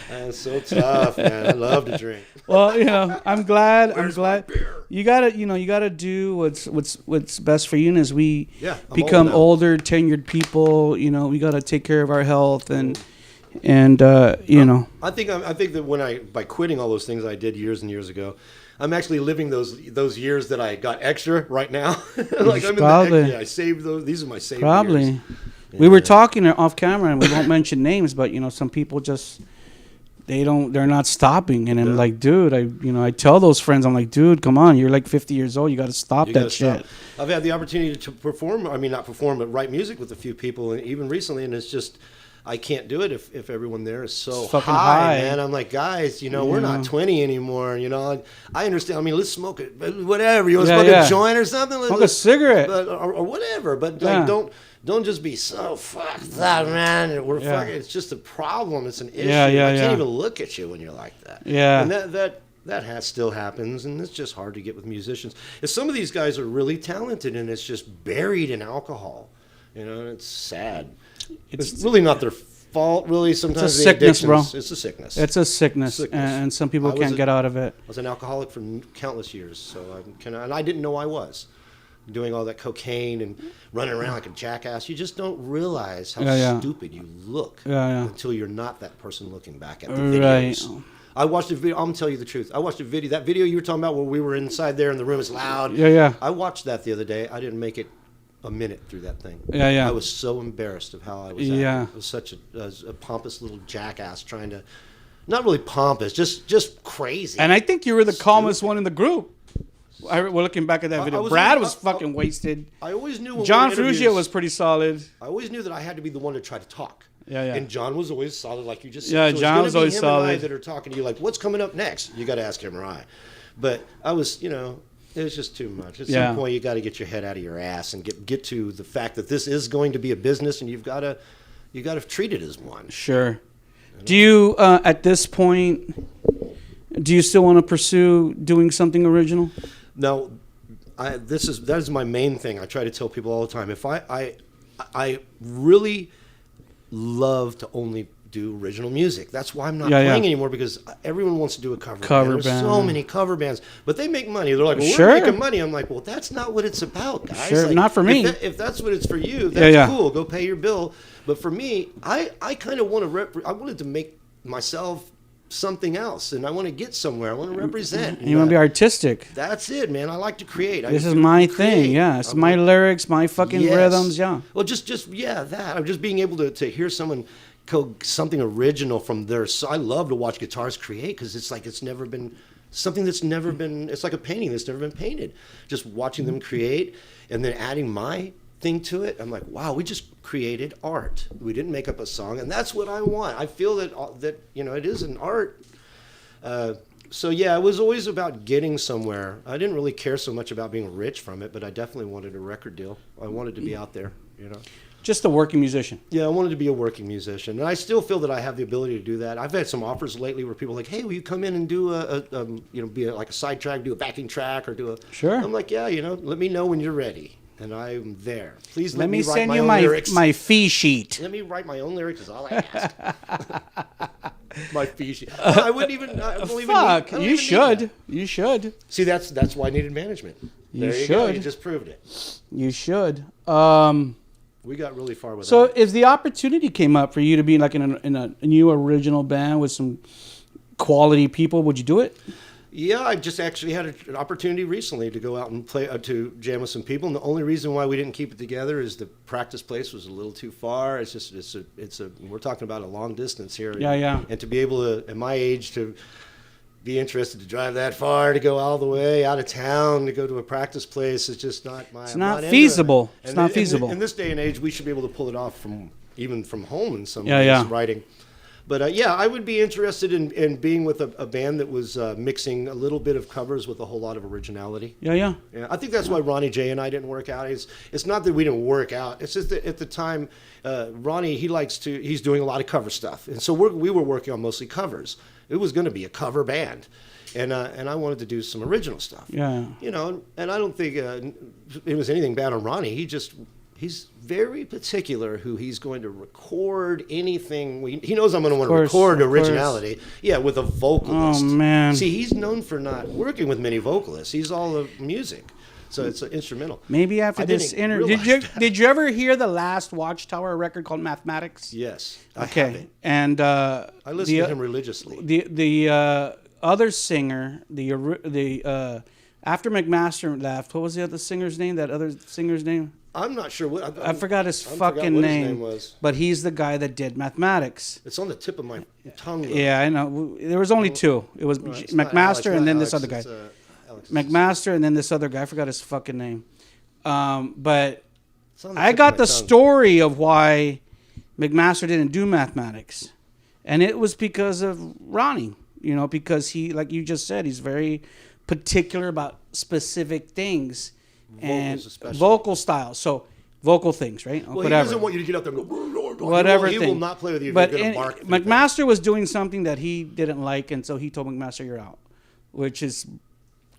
That's so tough, man. I love to drink. Well, you know, I'm glad. Where's my beer? You gotta do what's best for you. And as we Yeah, I'm become old now. older, tenured people, you know, we gotta take care of our health and you know. I think that by quitting all those things I did years and years ago, I'm actually living those years that I got extra right now. Like I'm Probably. in the, I saved those. These are my saved Probably. years. We were talking off camera, and we won't mention names, but you know, some people just they're not stopping, and I'm Yeah. like, dude, I tell those friends, I'm like, dude, come on, you're like 50 years old, you got to stop You that gotta shit. stop. I've had the opportunity to perform. I mean, not perform, but write music with a few people, and even recently, and it's just. I can't do it if everyone there is so It's fucking high, high. man. I'm like, guys, you know, we're Yeah. not 20 anymore. You know, I understand. I mean, let's smoke it, whatever. You want to Yeah, smoke yeah. a joint or something? Smoke a cigarette. or whatever. But Yeah. like, don't just be so fucked up, man. We're Yeah. fucking. It's just a problem. It's an issue. Yeah, I can't yeah. even look at you when you're like that. Yeah. And that still happens, and it's just hard to get with musicians. If some of these guys are really talented, and it's just buried in alcohol, you know, it's sad. It's really not their fault, really. Sometimes the sickness, bro. addictions- It's a sickness. It's a sickness, Sickness. and some people I was can't a- get out of it. I was an alcoholic for countless years, so and I didn't know I was doing all that cocaine and running around like a jackass. You just don't realize how Yeah. stupid you look Yeah. until you're not that person looking back at the Right. videos. I watched a video. I'm gonna tell you the truth. I watched a video. That video you were talking about, where we were inside there and the room is loud. Yeah. I watched that the other day. I didn't make it a minute through that thing. Yeah. I was so embarrassed of how I was. Yeah. Acting. I was such a pompous little jackass trying to, not really pompous, just crazy. And I think you were the calmest one in the group. We're looking back at that video. was Brad really- was fucking wasted. I always knew when John we were Frugia interviews- was pretty solid. I always knew that I had to be the one to try to talk. Yeah. And John was always solid, like you just said. Yeah, So it's John gonna was be always him and I solid. that are talking to you, like, what's coming up next? You got to ask him or I. But I was, you know, it was just too much. At Yeah. some point, you got to get your head out of your ass and get to the fact that this is going to be a business, and you got to treat it as one. Sure. Do you, at this point, do you still want to pursue doing something original? Now, that is my main thing. I try to tell people all the time. If I really love to only do original music. That's why I'm not Yeah, playing yeah. anymore, because everyone wants to do a cover Cover band. There's so band. many cover bands, but they make money. They're like, well, Sure. we're making money. I'm like, well, that's not what it's about, guys. Sure, Like, not for me. If that's what it's for you, that's Yeah. cool. Go pay your bill. But for me, I kind of want to I wanted to make myself something else, and I want to get somewhere. I want to represent. You want to be artistic. That's it, man. I like to create. This is my thing, yeah. It's my lyrics, my fucking Yes. rhythms, yeah. Well, just that. I'm just being able to hear someone something original from their. I love to watch guitarists create, because it's like it's never been something that's never been. It's like a painting that's never been painted. Just watching them create and then adding my thing to it. I'm like, wow, we just created art. We didn't make up a song, and that's what I want. I feel that it is an art. So yeah, it was always about getting somewhere. I didn't really care so much about being rich from it, but I definitely wanted a record deal. I wanted to be out there, you know. Just a working musician. Yeah, I wanted to be a working musician, and I still feel that I have the ability to do that. I've had some offers lately where people are like, "Hey, will you come in and do like a side track, do a backing track, or do a?" Sure. I'm like, yeah, let me know when you're ready, and I'm there. Please Let me write send my you own my lyrics. my fee sheet. Let me write my own lyrics. Is all I ask. My fee sheet. Well, I wouldn't even. I don't even need- I Fuck, don't you even need should. that. You should. See, that's why I needed management. You There you go. should. You just proved it. You should. We got really far with So that. if the opportunity came up for you to be like in a new original band with some quality people, would you do it? Yeah, I just actually had an opportunity recently to go out and play to jam with some people, and the only reason why we didn't keep it together is the practice place was a little too far. It's we're talking about a long distance here. Yeah, yeah. And to be able to, at my age, to be interested to drive that far, to go all the way out of town, to go to a practice place. It's just not my. It's not feasible. It's not feasible. In this day and age, we should be able to pull it off even from home in some Yeah, ways, yeah. writing. But yeah, I would be interested in being with a band that was mixing a little bit of covers with a whole lot of originality. Yeah, yeah. Yeah, I think that's why Ronnie J and I didn't work out. It's not that we didn't work out. It's just that at the time, Ronnie, he's doing a lot of cover stuff, and so we were working on mostly covers. It was going to be a cover band, and I wanted to do some original stuff. Yeah. You know, and I don't think it was anything bad on Ronnie. He's very particular who he's going to record anything. He knows I'm going to want to record originality. Yeah, with a vocalist. Oh, man. See, he's known for not working with many vocalists. He's all the music. So it's instrumental. Maybe after I this didn't interview, realize did you ever hear the last Watchtower record called Mathematics? Yes, I have Okay, it. and I listen to him religiously. the other singer, after McMaster left, what was the other singer's name? That other singer's name? I'm not sure what I forgot his forgot fucking what his name. name was. But he's the guy that did Mathematics. It's on the tip of my tongue. Though. Yeah, I know. There was only two. It was Well, it's not Alex, McMaster and not then Alex, this other guy. it's, Alex. McMaster and then this other guy. I forgot his fucking name. But It's on the I tip got of the my tongue. story of why McMaster didn't do Mathematics. And it was because of Ronnie, because he, like you just said, he's very particular about specific things. And especially. vocal style. So vocal things, right? Well, Whatever. he doesn't want you to get up there and go. Whatever He will thing. not play with you. If But you're gonna bark. McMaster was doing something that he didn't like, and so he told McMaster, "You're out," which is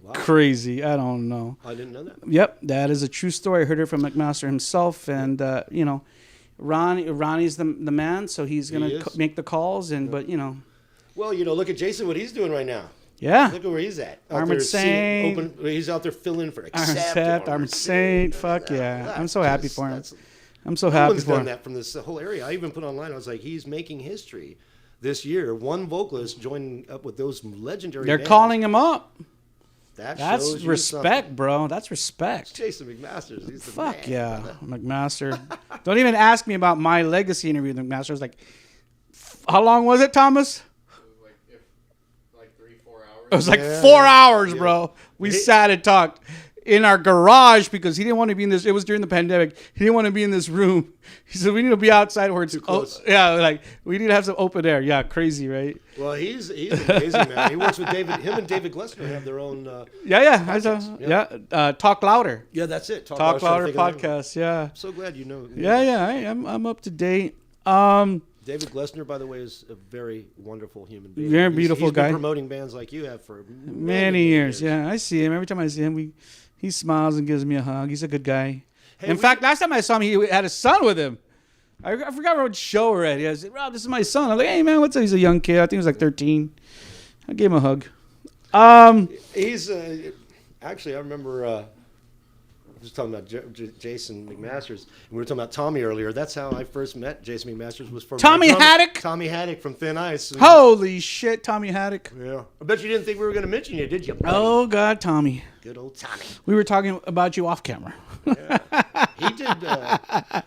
Wow. crazy. I don't know. I didn't know that. Yep, that is a true story. I heard it from McMaster himself, and Ronnie's the man, so he's gonna He is. make the calls, and but Well, look at Jason. What he's doing right now. yeah, Look at where he's at. Out Armored there singing Saint. he's out there filling for Armored Accept. Armored Saint. Fuck yeah, I'm so happy for him. I'm so No happy one's for done him. that from this whole area. I even put online. I was like, he's making history this year. One vocalist joining up with those legendary. They're bands. calling him up. That That's shows you respect, something. bro. That's respect. Jason McMasters. He's the Fuck man, yeah, brother. McMaster. Don't even ask me about my legacy interview with McMaster. I was like, how long was it, Thomas? It was like 3-4 hours. It was like Yeah. 4 hours, Yeah. bro. We He- sat and talked in our garage because he didn't want to be in this. It was during the pandemic. He didn't want to be in this room. He said, we need to be outside where it's close. yeah, like we need to have some open air. Yeah, crazy, right? Well, he's amazing, man. He works with David. Him and David Glessner have their own. Yeah. I saw, Podcast, yeah. Talk Louder. Yeah, that's it. Talk I was trying to Louder think of the name. podcast. Yeah. I'm so glad you know. Yeah. I'm up to date. David Glessner, by the way, is a very wonderful human being. Very beautiful he's guy. been promoting bands like you have for Many years. Yeah, I see him. Every time I see him, he smiles and gives me a hug. He's a good guy. Hey, In fact, last time I saw him, he had a son with him. I forgot what show already. I said, Rob, this is my son. I'm like, hey, man, what's up? He's a young kid. I think he was like 13. I gave him a hug. He's actually, I remember. I was talking about Jason McMasters, and we were talking about Tommy earlier. That's how I first met Jason McMasters. Was from my Tommy drummer, Haddock? Tommy Haddock from Thin Ice. Holy shit, Tommy Haddock. Yeah, I bet you didn't think we were going to mention you, did you? buddy? Oh, God, Tommy. Good old Tommy. We were talking about you off camera. He did.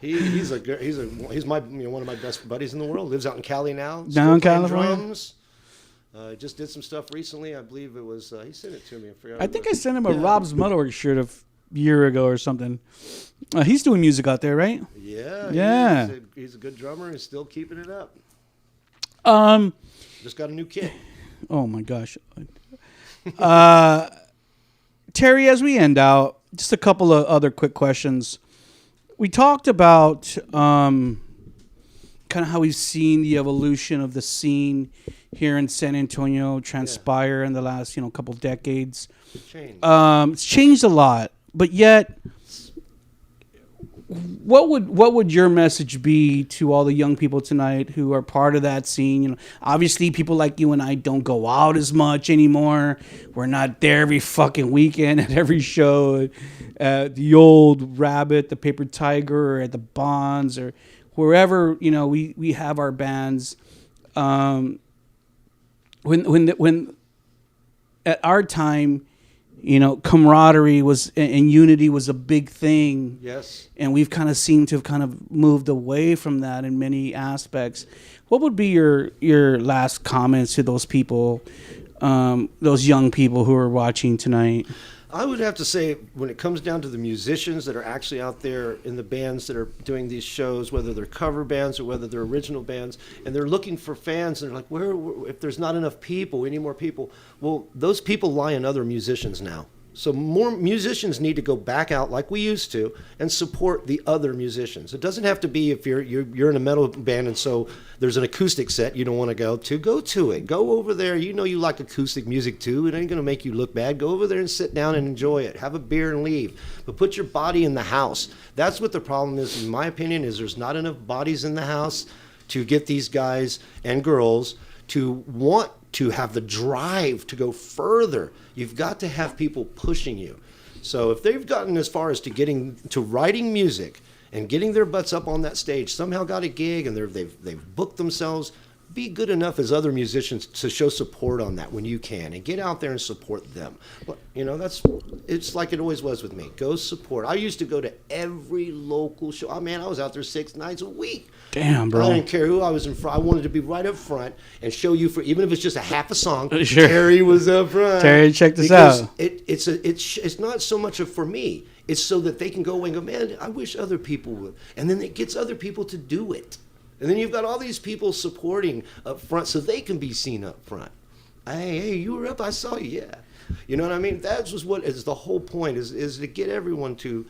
He's my one of my best buddies in the world. Lives out in Cali now. Down in Still playing California? Drums. Just did some stuff recently. I believe it was. He sent it to me. I forgot. I think I sent him a Rob's MetalWorks shirt a year ago or something. He's doing music out there, right? Yeah. Yeah. He's a good drummer and still keeping it up. Um. Just got a new kit. Oh my gosh. Terry, as we end out, just a couple of other quick questions. We talked about kind of how we've seen the evolution of the scene here in San Antonio transpire in the last, couple decades. Change. It's changed a lot, but yet, what would your message be to all the young people tonight who are part of that scene? Obviously, people like you and I don't go out as much anymore. We're not there every fucking weekend at every show, at the Old Rabbit, the Paper Tiger, or at the Bonds, or wherever we have our bands. When at our time, camaraderie was and unity was a big thing. Yes. And we've kind of seemed to have kind of moved away from that in many aspects. What would be your last comments to those people those young people who are watching tonight? I would have to say, when it comes down to the musicians that are actually out there in the bands that are doing these shows, whether they're cover bands or whether they're original bands, and they're looking for fans, and they're like, if there's not enough people, we need more people. Well, those people lie in other musicians now. So more musicians need to go back out like we used to and support the other musicians. It doesn't have to be if you're in a metal band and so there's an acoustic set you don't want to go to it. Go over there. You know you like acoustic music too. It ain't going to make you look bad. Go over there and sit down and enjoy it. Have a beer and leave. But put your body in the house. That's what the problem is, in my opinion, is there's not enough bodies in the house to get these guys and girls to want to have the drive to go further. You've got to have people pushing you. So if they've gotten as far as to getting to writing music and getting their butts up on that stage, somehow got a gig and they've booked themselves, be good enough as other musicians to show support on that when you can, and get out there and support them. But, it's like it always was with me. Go support. I used to go to every local show. Oh, man, I was out there 6 nights a week. Damn, bro. I didn't care who I was in front. I wanted to be right up front and show you, for even if it's just a half a song. Sure. Terry was up front. Terry, check this because out. It's not so much for me. It's so that they can go away and go, man, I wish other people would. And then it gets other people to do it. And then you've got all these people supporting up front so they can be seen up front. Hey, you were up, I saw you, yeah. You know what I mean? That's just what is the whole point, is to get everyone to...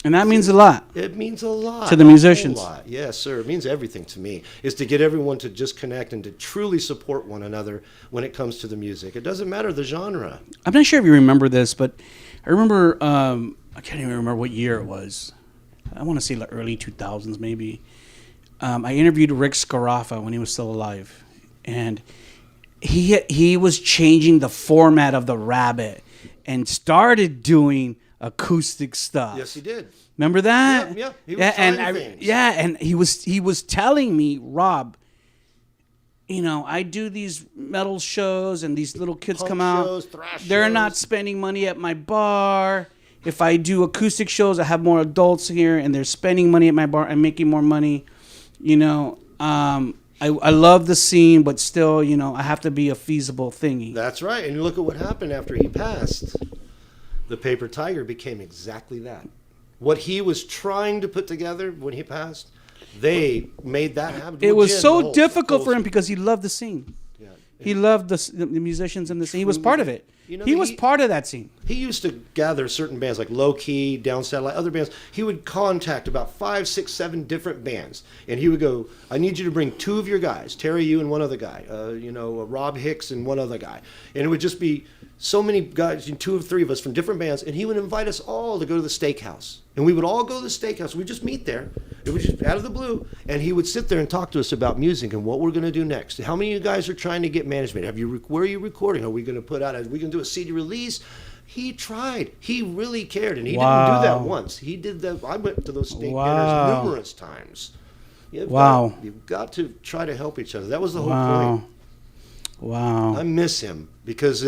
And that means a lot. It means a lot. To the musicians. A lot. Yes, sir. It means everything to me, is to get everyone to just connect and to truly support one another when it comes to the music. It doesn't matter the genre. I'm not sure if you remember this, but I remember, I can't even remember what year it was. I want to say like early 2000s maybe. I interviewed Rick Scarafa when he was still alive. And he was changing the format of the Rabbit and started doing acoustic stuff. Yes, he did. Remember that? Yeah. He was trying things. Yeah, and he was telling me, Rob, I do these metal shows and these little kids Punk come out. shows, thrash They're shows. not spending money at my bar. If I do acoustic shows, I have more adults here and they're spending money at my bar. I'm making more money. I love the scene, but still, I have to be a feasible thingy. That's right. And look at what happened after he passed. The Paper Tiger became exactly that. What he was trying to put together when he passed, they made that happen. It was so difficult for him because he loved the scene. Yeah. He loved the musicians in the scene. He was part of it. He was part of that scene. He used to gather certain bands like Low Key, Down Satellite, other bands. He would contact about 5, 6, 7 different bands, and he would go, "I need you to bring 2 of your guys, Terry, you, and one other guy. Rob Hicks and one other guy." And it would just be so many guys, 2 or 3 of us from different bands, and he would invite us all to go to the steakhouse. And we would all go to the steakhouse. We'd just meet there. It was just out of the blue. And he would sit there and talk to us about music and what we're going to do next. How many of you guys are trying to get management? Where are you recording? Are we going to put out? Are we going to do a CD release? He tried. He really cared, and he didn't do that once. He did that. I went to those steak dinners numerous times. You've got to try to help each other. That was the whole point. Wow. I miss him because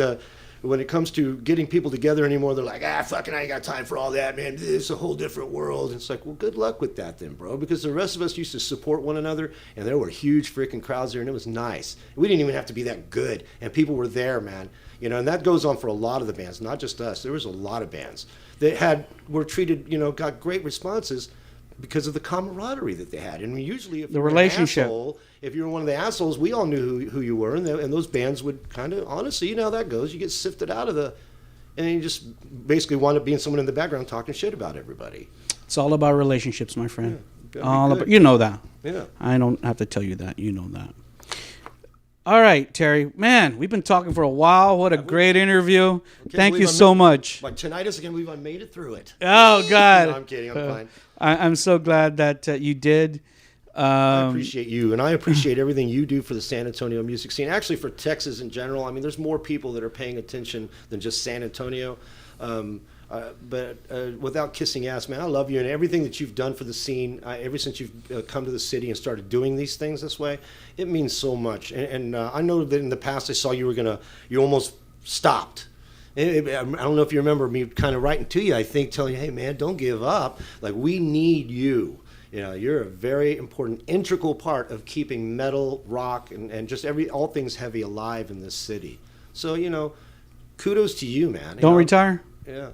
when it comes to getting people together anymore, they're like, fucking I ain't got time for all that, man. It's a whole different world. And it's like, well, good luck with that then, bro, because the rest of us used to support one another, and there were huge freaking crowds there, and it was nice. We didn't even have to be that good, and people were there, man. And that goes on for a lot of the bands, not just us. There was a lot of bands that were treated, got great responses because of the camaraderie that they had. And usually if the relationship. If you were one of the assholes, we all knew who you were, and those bands would kind of, honestly, you know how that goes. You get sifted out of and then you just basically wind up being someone in the background talking shit about everybody. It's all about relationships, my friend. Yeah, all about, you know that. Yeah. I don't have to tell you that. You know that. All right, Terry. Man, we've been talking for a while. What a great interview. Thank you so much. Like tinnitus, I can't believe I made it through it. Oh, God. No, I'm kidding. I'm fine. I'm so glad that you did. I appreciate you, and I appreciate everything you do for the San Antonio music scene. Actually, for Texas in general. I mean, there's more people that are paying attention than just San Antonio. But without kissing ass, man, I love you and everything that you've done for the scene. Ever since you've come to the city and started doing these things this way, it means so much. And I know that in the past I saw you almost stopped. I don't know if you remember me kind of writing to you, I think, telling you, hey, man, don't give up. Like, we need you. You're a very important, integral part of keeping metal, rock, and just all things heavy alive in this city. So, you know, kudos to you, man. Don't retire? Yeah.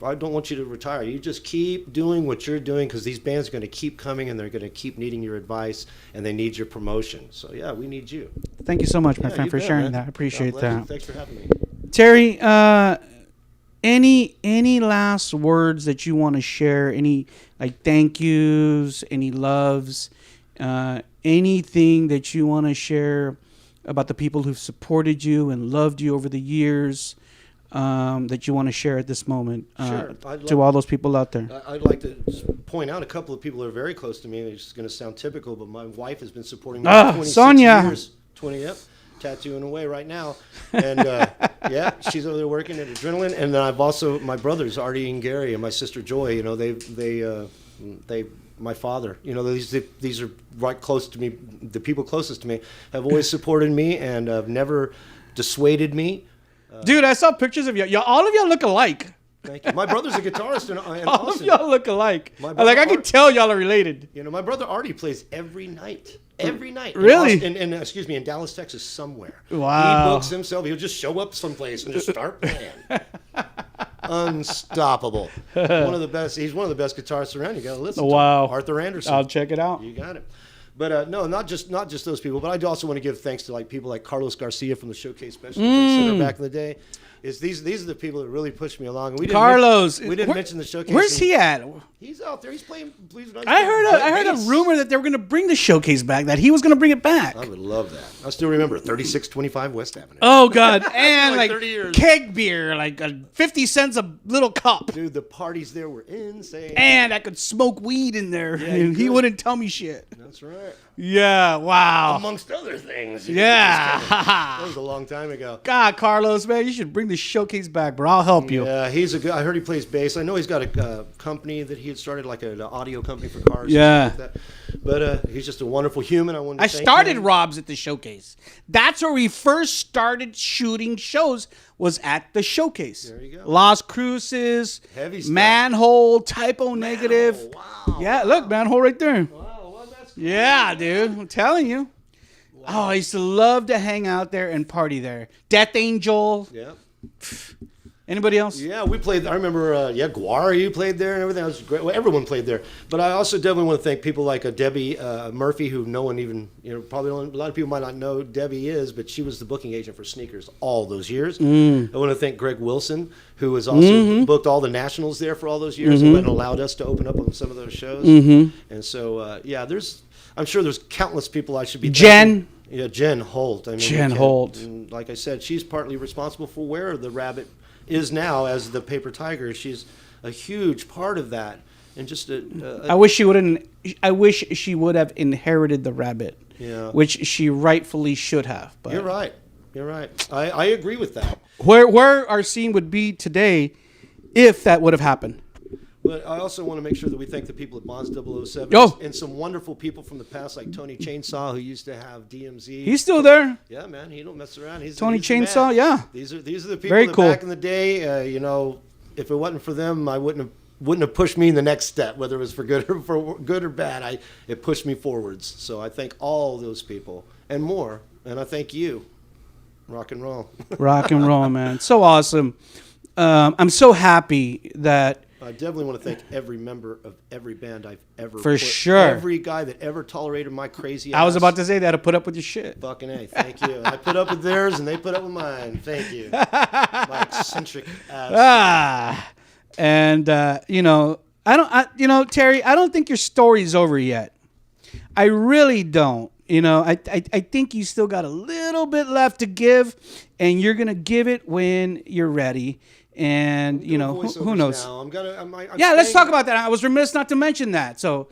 I don't want you to retire. You just keep doing what you're doing, because these bands are going to keep coming, and they're going to keep needing your advice, and they need your promotion. So, yeah, we need you. Thank you so much, my Yeah, friend, you for bet, sharing man. that. I appreciate God bless you. that. Thanks for having me. Terry, any last words that you want to share? Any like thank yous, any loves, anything that you want to share about the people who've supported you and loved you over the years, that you want to share at this moment, Sure. to all those people out there? I'd like to just point out a couple of people that are very close to me. It's going to sound typical, but my wife has been supporting me for 26 Sonia. years. 20, yep. Tattooing away right now. And, yeah, she's over there working at Adrenaline. And then I've also, my brothers, Artie and Gary, and my sister Joy, you know, they my father, you know, these are right close to me. The people closest to me have always supported me and have never dissuaded me. Dude, I saw pictures of you. All of y'all look alike. Thank you. My brother's a guitarist in All Austin. of y'all look alike. My Like, I brother can tell y'all are related. You know, my brother Artie plays every night. Every night. Really? In Dallas, Texas, somewhere. Wow. He books himself. He'll just show up someplace and just start playing. Unstoppable. One of the best. He's one of the best guitarists around. You got to listen Wow. to him. Arthur Anderson. I'll check it out. You got it. But no, not just those people. But I also want to give thanks to like people like Carlos Garcia from the Showcase Special Center back in the day. These are the people that really pushed me along. We Carlos. didn't mention the Showcase. Where's he at? He's out there. He's playing blues. I heard a rumor that they were going to bring the Showcase back, that he was going to bring it back. I would love that. I still remember 3625 West Avenue. Oh, God. And Like like 30 years. keg beer, like 50 cents a little cup. Dude, the parties there were insane. And I could smoke weed in there. Yeah, and he could. wouldn't tell me shit. That's right. Yeah, wow. Amongst other things. Yeah. That was a long time ago. God, Carlos, man, you should bring the Showcase back, bro. I'll help you. Yeah, he's a good. I heard he plays bass. I know he's got a company that he had started, like an audio company for cars. Yeah. Like that. But he's just a wonderful human. I I started Rob's at the Showcase. That's where we first started shooting shows, was at the Showcase. There you go. Las Cruces, Heavy stuff. Manhole, Typo Negative. Wow. Yeah, look, Manhole right there. Wow, well, that's cool. Yeah, dude, I'm telling you. Wow. Oh, I used to love to hang out there and party there. Death Angel. Yeah. Anybody else? Yeah, we played. I remember, Guar, you played there and everything. That was great. Well, everyone played there. But I also definitely want to thank people like Debbie Murphy, who no one even, probably a lot of people might not know Debbie is, but she was the booking agent for Sneakers all those years. I want to thank Greg Wilson, who was also booked all the nationals there for all those years and allowed us to open up on some of those shows. And so, I'm sure there's countless people I should be thanking. Yeah, Jen Holt. Jen Holt. And like I said, she's partly responsible for where the Rabbit is now as the Paper Tiger. She's a huge part of that, and just I wish she wouldn't. I wish she would have inherited the Rabbit, yeah, which she rightfully should have. But You're right. You're right. I agree with that. Where our scene would be today, if that would have happened. But I also want to make sure that we thank the people at Bonds 007 Oh. and some wonderful people from the past, like Tony Chainsaw, who used to have DMZ. He's still there. Yeah, man, he don't mess around. Tony he's the Chainsaw, man. yeah. These are the people Very that cool. back in the day, if it wasn't for them, I wouldn't have pushed me in the next step, whether it was for good or bad. It pushed me forwards. So I thank all those people and more, and I thank you. Rock and roll. Rock and roll, man. So awesome. I'm so happy that. I definitely want to thank every member of every band I've ever For sure. Every guy that ever tolerated my crazy ass. I was about to say that to put up with your shit. Fucking A, thank you. I put up with theirs and they put up with mine. Thank you. My eccentric ass. And Terry, I don't think your story's over yet. I really don't. I think you still got a little bit left to give, and you're gonna give it when you're ready. And who knows? Now. I'm Let's talk about that. I was remiss not to mention that. So,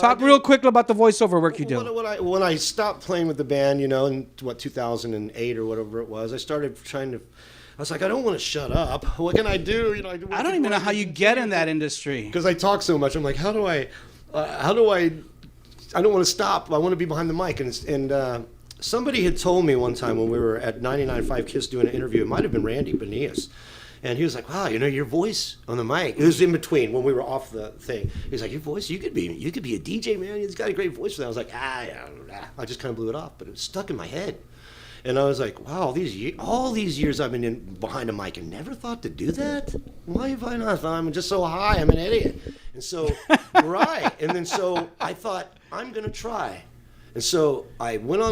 talk real quick about the voiceover work you do. When I stopped playing with the band, in 2008 or whatever it was, I started I was like, I don't want to shut up. What can I do? I don't even know how you get in that industry. Because I talk so much. I'm like, how do I don't want to stop. I want to be behind the mic. And somebody had told me one time when we were at 99.5 Kiss doing an interview, it might have been Randy Benias. And he was like, wow, your voice on the mic. It was in between when we were off the thing. He's like, your voice, you could be a DJ, man. He's got a great voice for that. I was like, I just kind of blew it off, but it was stuck in my head. And I was like, wow, all these years I've been behind a mic and never thought to do that. Why have I not thought? I'm just so high. I'm an idiot. And so, right. And then so I thought, I'm going to try. And so I went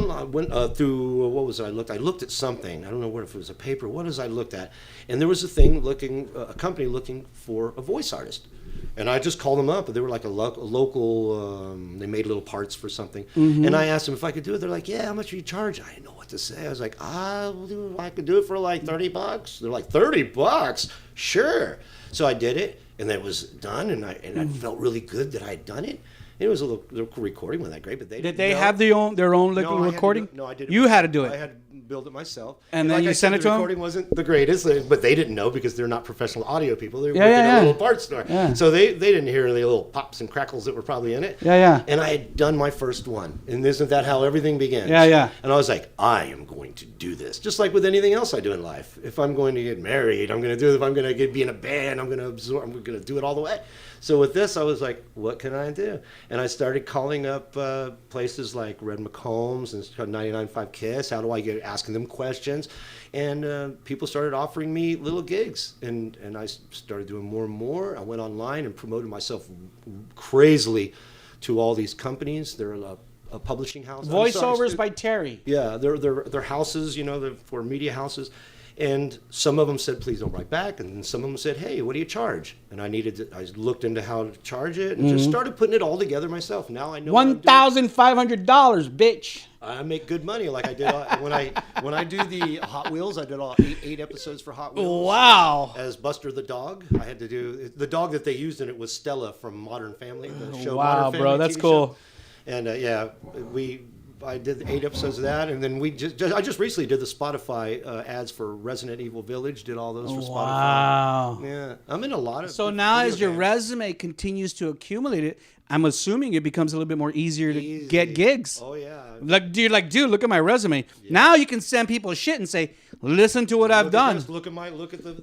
through, what was it I looked? I looked at something. I don't know what, if it was a paper. What was I looked at? And there was a company looking for a voice artist. And I just called them up. They were like a local, they made little parts for something. Mm-hmm. And I asked them if I could do it. They're like, yeah, how much do you charge? I didn't know what to say. I was like, I could do it for like $30. They're like, $30? Sure. So I did it, and then it was done, and I felt really good that I had done it. It was a little recording, wasn't that great? But did they have their own little recording? No, I did. You had to do it. I had to build it myself. And then you sent it to them? The recording wasn't the greatest, but they didn't know because they're not professional audio people. They were working in a little part store. Yeah. So they didn't hear the little pops and crackles that were probably in it. Yeah. And I had done my first one. And isn't that how everything begins? Yeah. And I was like, I am going to do this. Just like with anything else I do in life. If I'm going to get married, I'm going to do it. If I'm going to be in a band, I'm going to do it all the way. So with this, I was like, what can I do? And I started calling up places like Red McCombs and 99.5 KISS. How do I get asking them questions? And people started offering me little gigs. And I started doing more and more. I went online and promoted myself crazily to all these companies. They're a publishing house. Voiceovers by Terry. Yeah, they're houses, they're for media houses. And some of them said, please don't write back. And then some of them said, hey, what do you charge? And I looked into how to charge it and just started putting it all together myself. Now I know $1,500, bitch. I make good money. Like I did when I do the Hot Wheels, I did all eight episodes for Hot Wheels. Wow. As Buster the dog. I had to do, the dog that they used in it was Stella from Modern Family, the show wow, Modern Family. Bro, that's TV cool. Show. And I did 8 episodes of that, and then I just recently did the Spotify ads for Resident Evil Village. Did all those for Spotify. Wow. Yeah, I'm in a lot of. So now, as your resume continues to accumulate it, I'm assuming it becomes a little bit more easier to get gigs. Oh yeah. Dude, look at my resume. Yeah. Now you can send people shit and say, listen to what I've done. Look at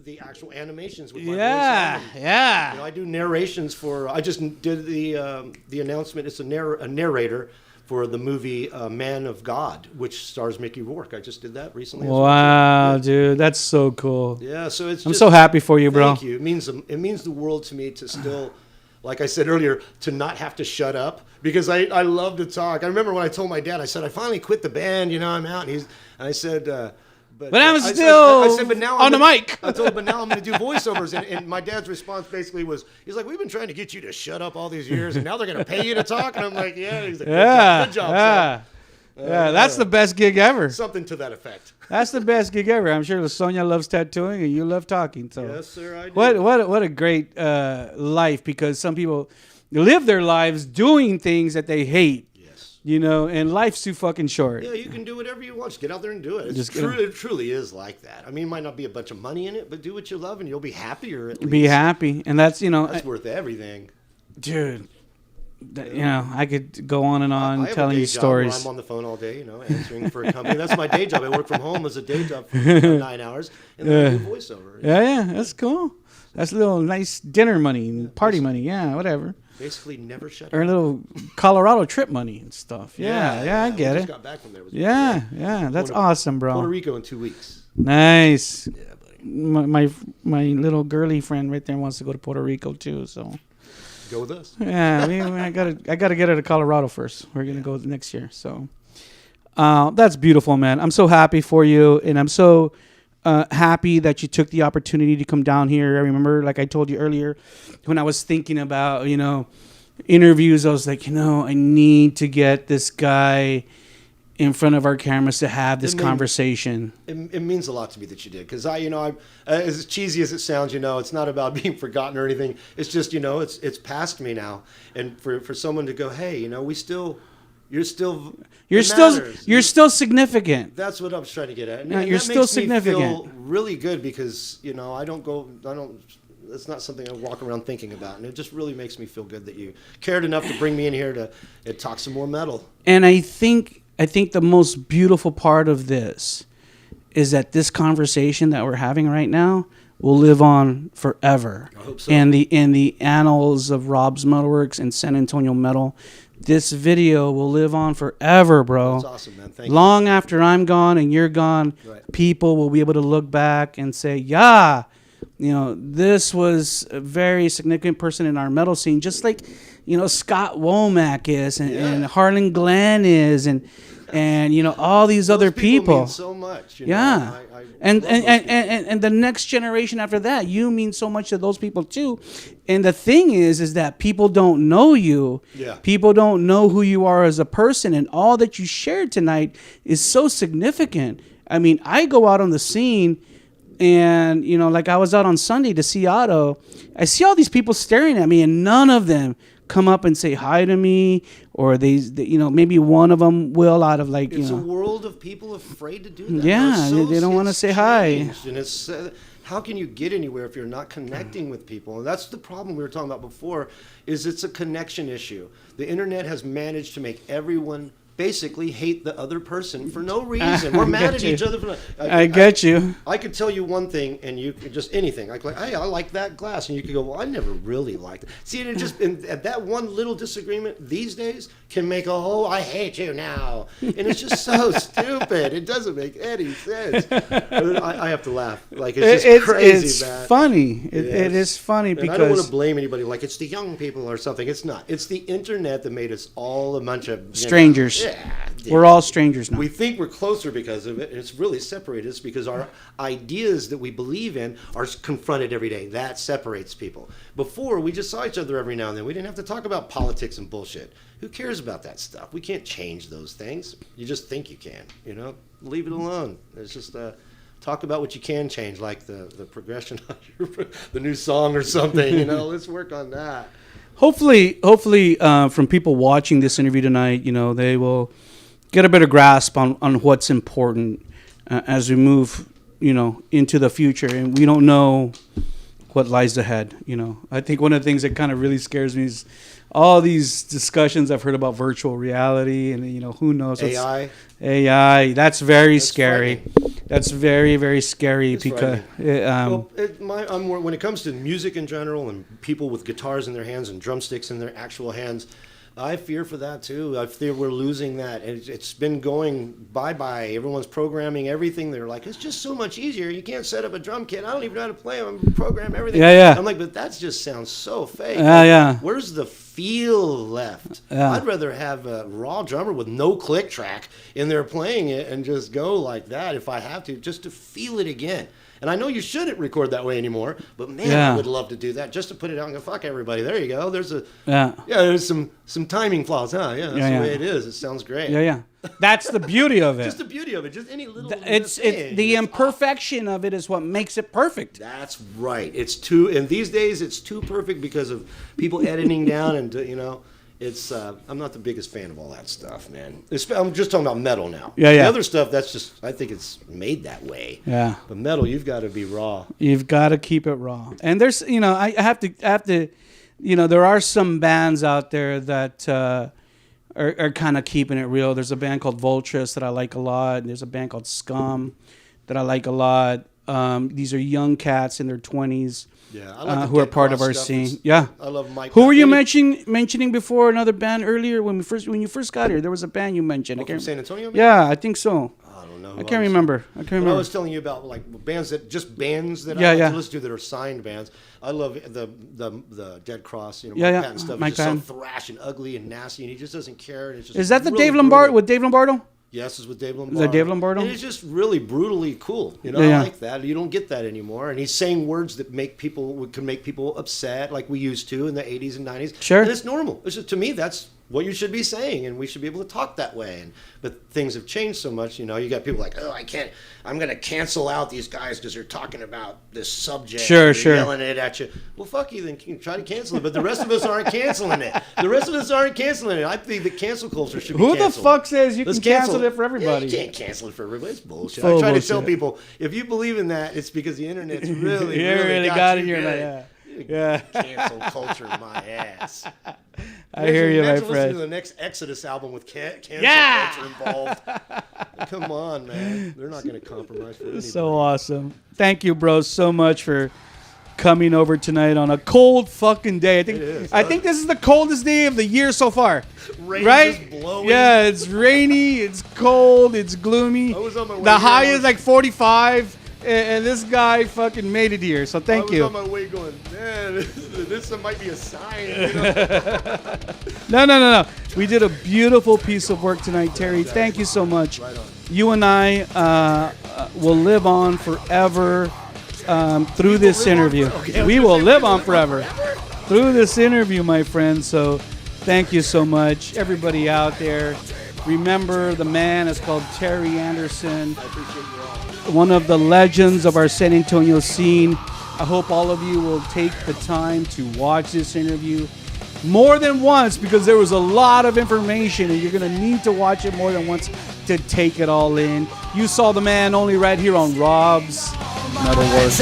the actual animations with my voice. Yeah. I do narrations for. I just did the announcement. It's a narrator for the movie Man of God, which stars Mickey Rourke. I just did that recently. Wow, dude, that's so cool. Yeah, so I'm so happy for you, bro. Thank you. It means the world to me to still, like I said earlier, to not have to shut up because I love to talk. I remember when I told my dad, I said I finally quit the band. I'm out, and I said. But I'm still I said, but now on the mic. I told him, but now I'm going to do voiceovers. And my dad's response basically was, he's like, we've been trying to get you to shut up all these years, and now they're going to pay you to talk? And I'm like, yeah. He's like, good job, son. Yeah, that's the best gig ever. Something to that effect. That's the best gig ever. I'm sure Sonia loves tattooing, and you love talking. So yes, sir, I do. What a great life, because some people live their lives doing things that they hate. And life's too fucking short. Yeah, you can do whatever you want. Just get out there and do it. It truly is like that. I mean, it might not be a bunch of money in it, but do what you love and you'll be happier at least. Be happy. And that's worth everything. Dude, I could go on and on telling you stories. I'm on the phone all day, answering for a company. That's my day job. I work from home as a day job for 9 hours, and then I do voiceover. Yeah, that's cool. That's a little nice dinner money and party money. Yeah, whatever. Basically, never shut up. Or a little Colorado trip money and stuff. Yeah, I get it. Just got back from there. Yeah, that's awesome, bro. Puerto Rico in 2 weeks. Nice. Yeah, buddy. My little girly friend right there wants to go to Puerto Rico too. So go with us. Yeah, I gotta get her to Colorado first. We're gonna go next year. So that's beautiful, man. I'm so happy for you, and I'm so happy that you took the opportunity to come down here. I remember, like I told you earlier, when I was thinking about, interviews, I was like, I need to get this guy in front of our cameras to have this conversation. It means a lot to me that you did, because I'm as cheesy as it sounds, it's not about being forgotten or anything. It's just, it's past me now. And for someone to go, hey, You're still significant. That's what I was trying to get at. And you're still significant. Me feel really good because it's not something I walk around thinking about, and it just really makes me feel good that you cared enough to bring me in here to talk some more metal. And I think the most beautiful part of this is that this conversation that we're having right now, will live on forever. I hope so. In the annals of Rob's Metalworks and San Antonio Metal. This video will live on forever, bro. That's awesome, man. Thank you. Long after I'm gone and you're gone, Right. people will be able to look back and say, yeah, this was a very significant person in our metal scene, just like, Scott Womack is and Harlan Glenn is and all these Those other people. mean so much. Yeah. I And love those people. and the next generation after that, you mean so much to those people too. And the thing is that people don't know you. Yeah. People don't know who you are as a person, and all that you shared tonight is so significant. I mean, I go out on the scene, and like I was out on Sunday to see Otto. I see all these people staring at me, and none of them come up and say hi to me, or they maybe one of them will out of like It's a world of people afraid to do that. Yeah, they don't wanna it's say hi. changed, and it's how can you get anywhere if you're not connecting with people? And that's the problem we were talking about before. Is it's a connection issue. The internet has managed to make everyone basically hate the other person for no reason. We're mad at each other for I get you. I could tell you one thing, and you could just anything. Like, hey, I like that glass, and you could go, well, I never really liked it. See, and it just at that one little disagreement these days can make a whole I hate you now, and it's just so stupid. It doesn't make any sense. I have to laugh. Like it's just crazy, it's man. funny. It Yes. is funny And I don't want because to blame anybody like it's the young people or something. It's not. It's the internet that made us all a bunch of strangers. Yeah, We're all strangers now. we think we're closer because of it, and it's really separated us because our ideas that we believe in are confronted every day. That separates people. Before, we just saw each other every now and then. We didn't have to talk about politics and bullshit. Who cares about that stuff? We can't change those things. You just think you can, Leave it alone. It's just talk about what you can change, like the progression of the new song or something, Let's work on that. Hopefully, from people watching this interview tonight, they will get a better grasp on what's important as we move, into the future, and we don't know what lies ahead. I think one of the things that kind of really scares me is all these discussions I've heard about virtual reality, and who knows what's AI. That's very scary. frightening. That's very, very scary It's because when it comes to music in general and people with guitars in their hands and drumsticks in their actual hands, I fear for that too. I fear we're losing that. It's been going bye-bye. Everyone's programming everything. They're like, it's just so much easier. You can't set up a drum kit. I don't even know how to play them. Program everything. Yeah. I'm like, but that just sounds so fake. Yeah. Where's the feel left? Yeah. I'd rather have a raw drummer with no click track in there playing it and just go like that if I have to, just to feel it again. And I know you shouldn't record that way anymore, but man, Yeah. I would love to do that just to put it out and go, fuck everybody. There you go. There's Yeah. there's some timing flaws, huh? Yeah, that's Yeah. the way it is. It sounds great. Yeah. That's the beauty of it. Just the beauty of it. Just any little. It's thing. the It's imperfection of it is what makes it perfect. That's right. It's too, and these days it's too perfect because of people editing down and it's. I'm not the biggest fan of all that stuff, man. I'm just talking about metal now. Yeah. The other stuff, that's just. I think it's made that way. Yeah. But metal, you've got to be raw. You've got to keep it raw. And there's, I have to, there are some bands out there that are kind of keeping it real. There's a band called Vultress that I like a lot. There's a band called Scum that I like a lot. These are young cats in their 20s. Yeah, I like the who are Dead part of Cross our stuff. scene. It's- Yeah. I love Mike. Who were you Any- mentioning before? Another band earlier when you first got here. There was a band you mentioned. Oh, from San Antonio? Yeah, I think so. I don't know. I can't remember. When I was telling you about like bands that I like to listen to that are signed bands. I love the Dead Cross, Mike Yeah. Patton stuff. Mike It's just Patton. so thrash and ugly and nasty, and he just doesn't care. And it's just Is that the really Dave Lombardo brutal. with Dave Lombardo? Yes, it's with Dave Lombardo. Dave Lombardo? And it's just really brutally cool. Yeah. I like that. You don't get that anymore. And he's saying words that can make people upset, like we used to in the 80s and 90s. Sure. And it's normal. It's just, to me, that's what you should be saying, and we should be able to talk that way. But things have changed so much. You got people like, oh, I can't. I'm going to cancel out these guys because they're talking about this subject. Sure. They're yelling it at you. Well, fuck you. Then you can try to cancel it. But the rest of us aren't canceling it. I think the cancel culture should be Who canceled. the fuck says you Let's can cancel it for everybody? Yeah, you can't cancel it for everybody. It's bullshit. Full I try to bullshit. tell people, if you believe in that, it's because the internet's really, You really got got you it here. good. Yeah. Yeah. Cancel culture, my ass. I hear you, my Imagine listening friend. to the next Exodus album with cancel Yeah! culture involved. Come on, man. They're not going to compromise for anybody. So awesome. Thank you, bro, so much for coming over tonight on a cold fucking day. I think this is the coldest day of the year so far. Rain Right? just blowing. Yeah, it's rainy, it's cold, it's gloomy. I was on my way The here, high I is was- like 45, and this guy fucking made it here. So thank I you. was on my way going, man, this might be a sign. You know? No. We did a beautiful piece of work tonight, Terry. Thank you so much. Right on. You and I will live on forever through this interview. We will live on forever through this interview, my friend. So thank you so much. Everybody out there, remember the man is called Terry Anderson, one of the legends of our San Antonio scene. I hope all of you will take the time to watch this interview more than once, because there was a lot of information and you're going to need to watch it more than once to take it all in. You saw the man only right here on Rob's MetalWorks.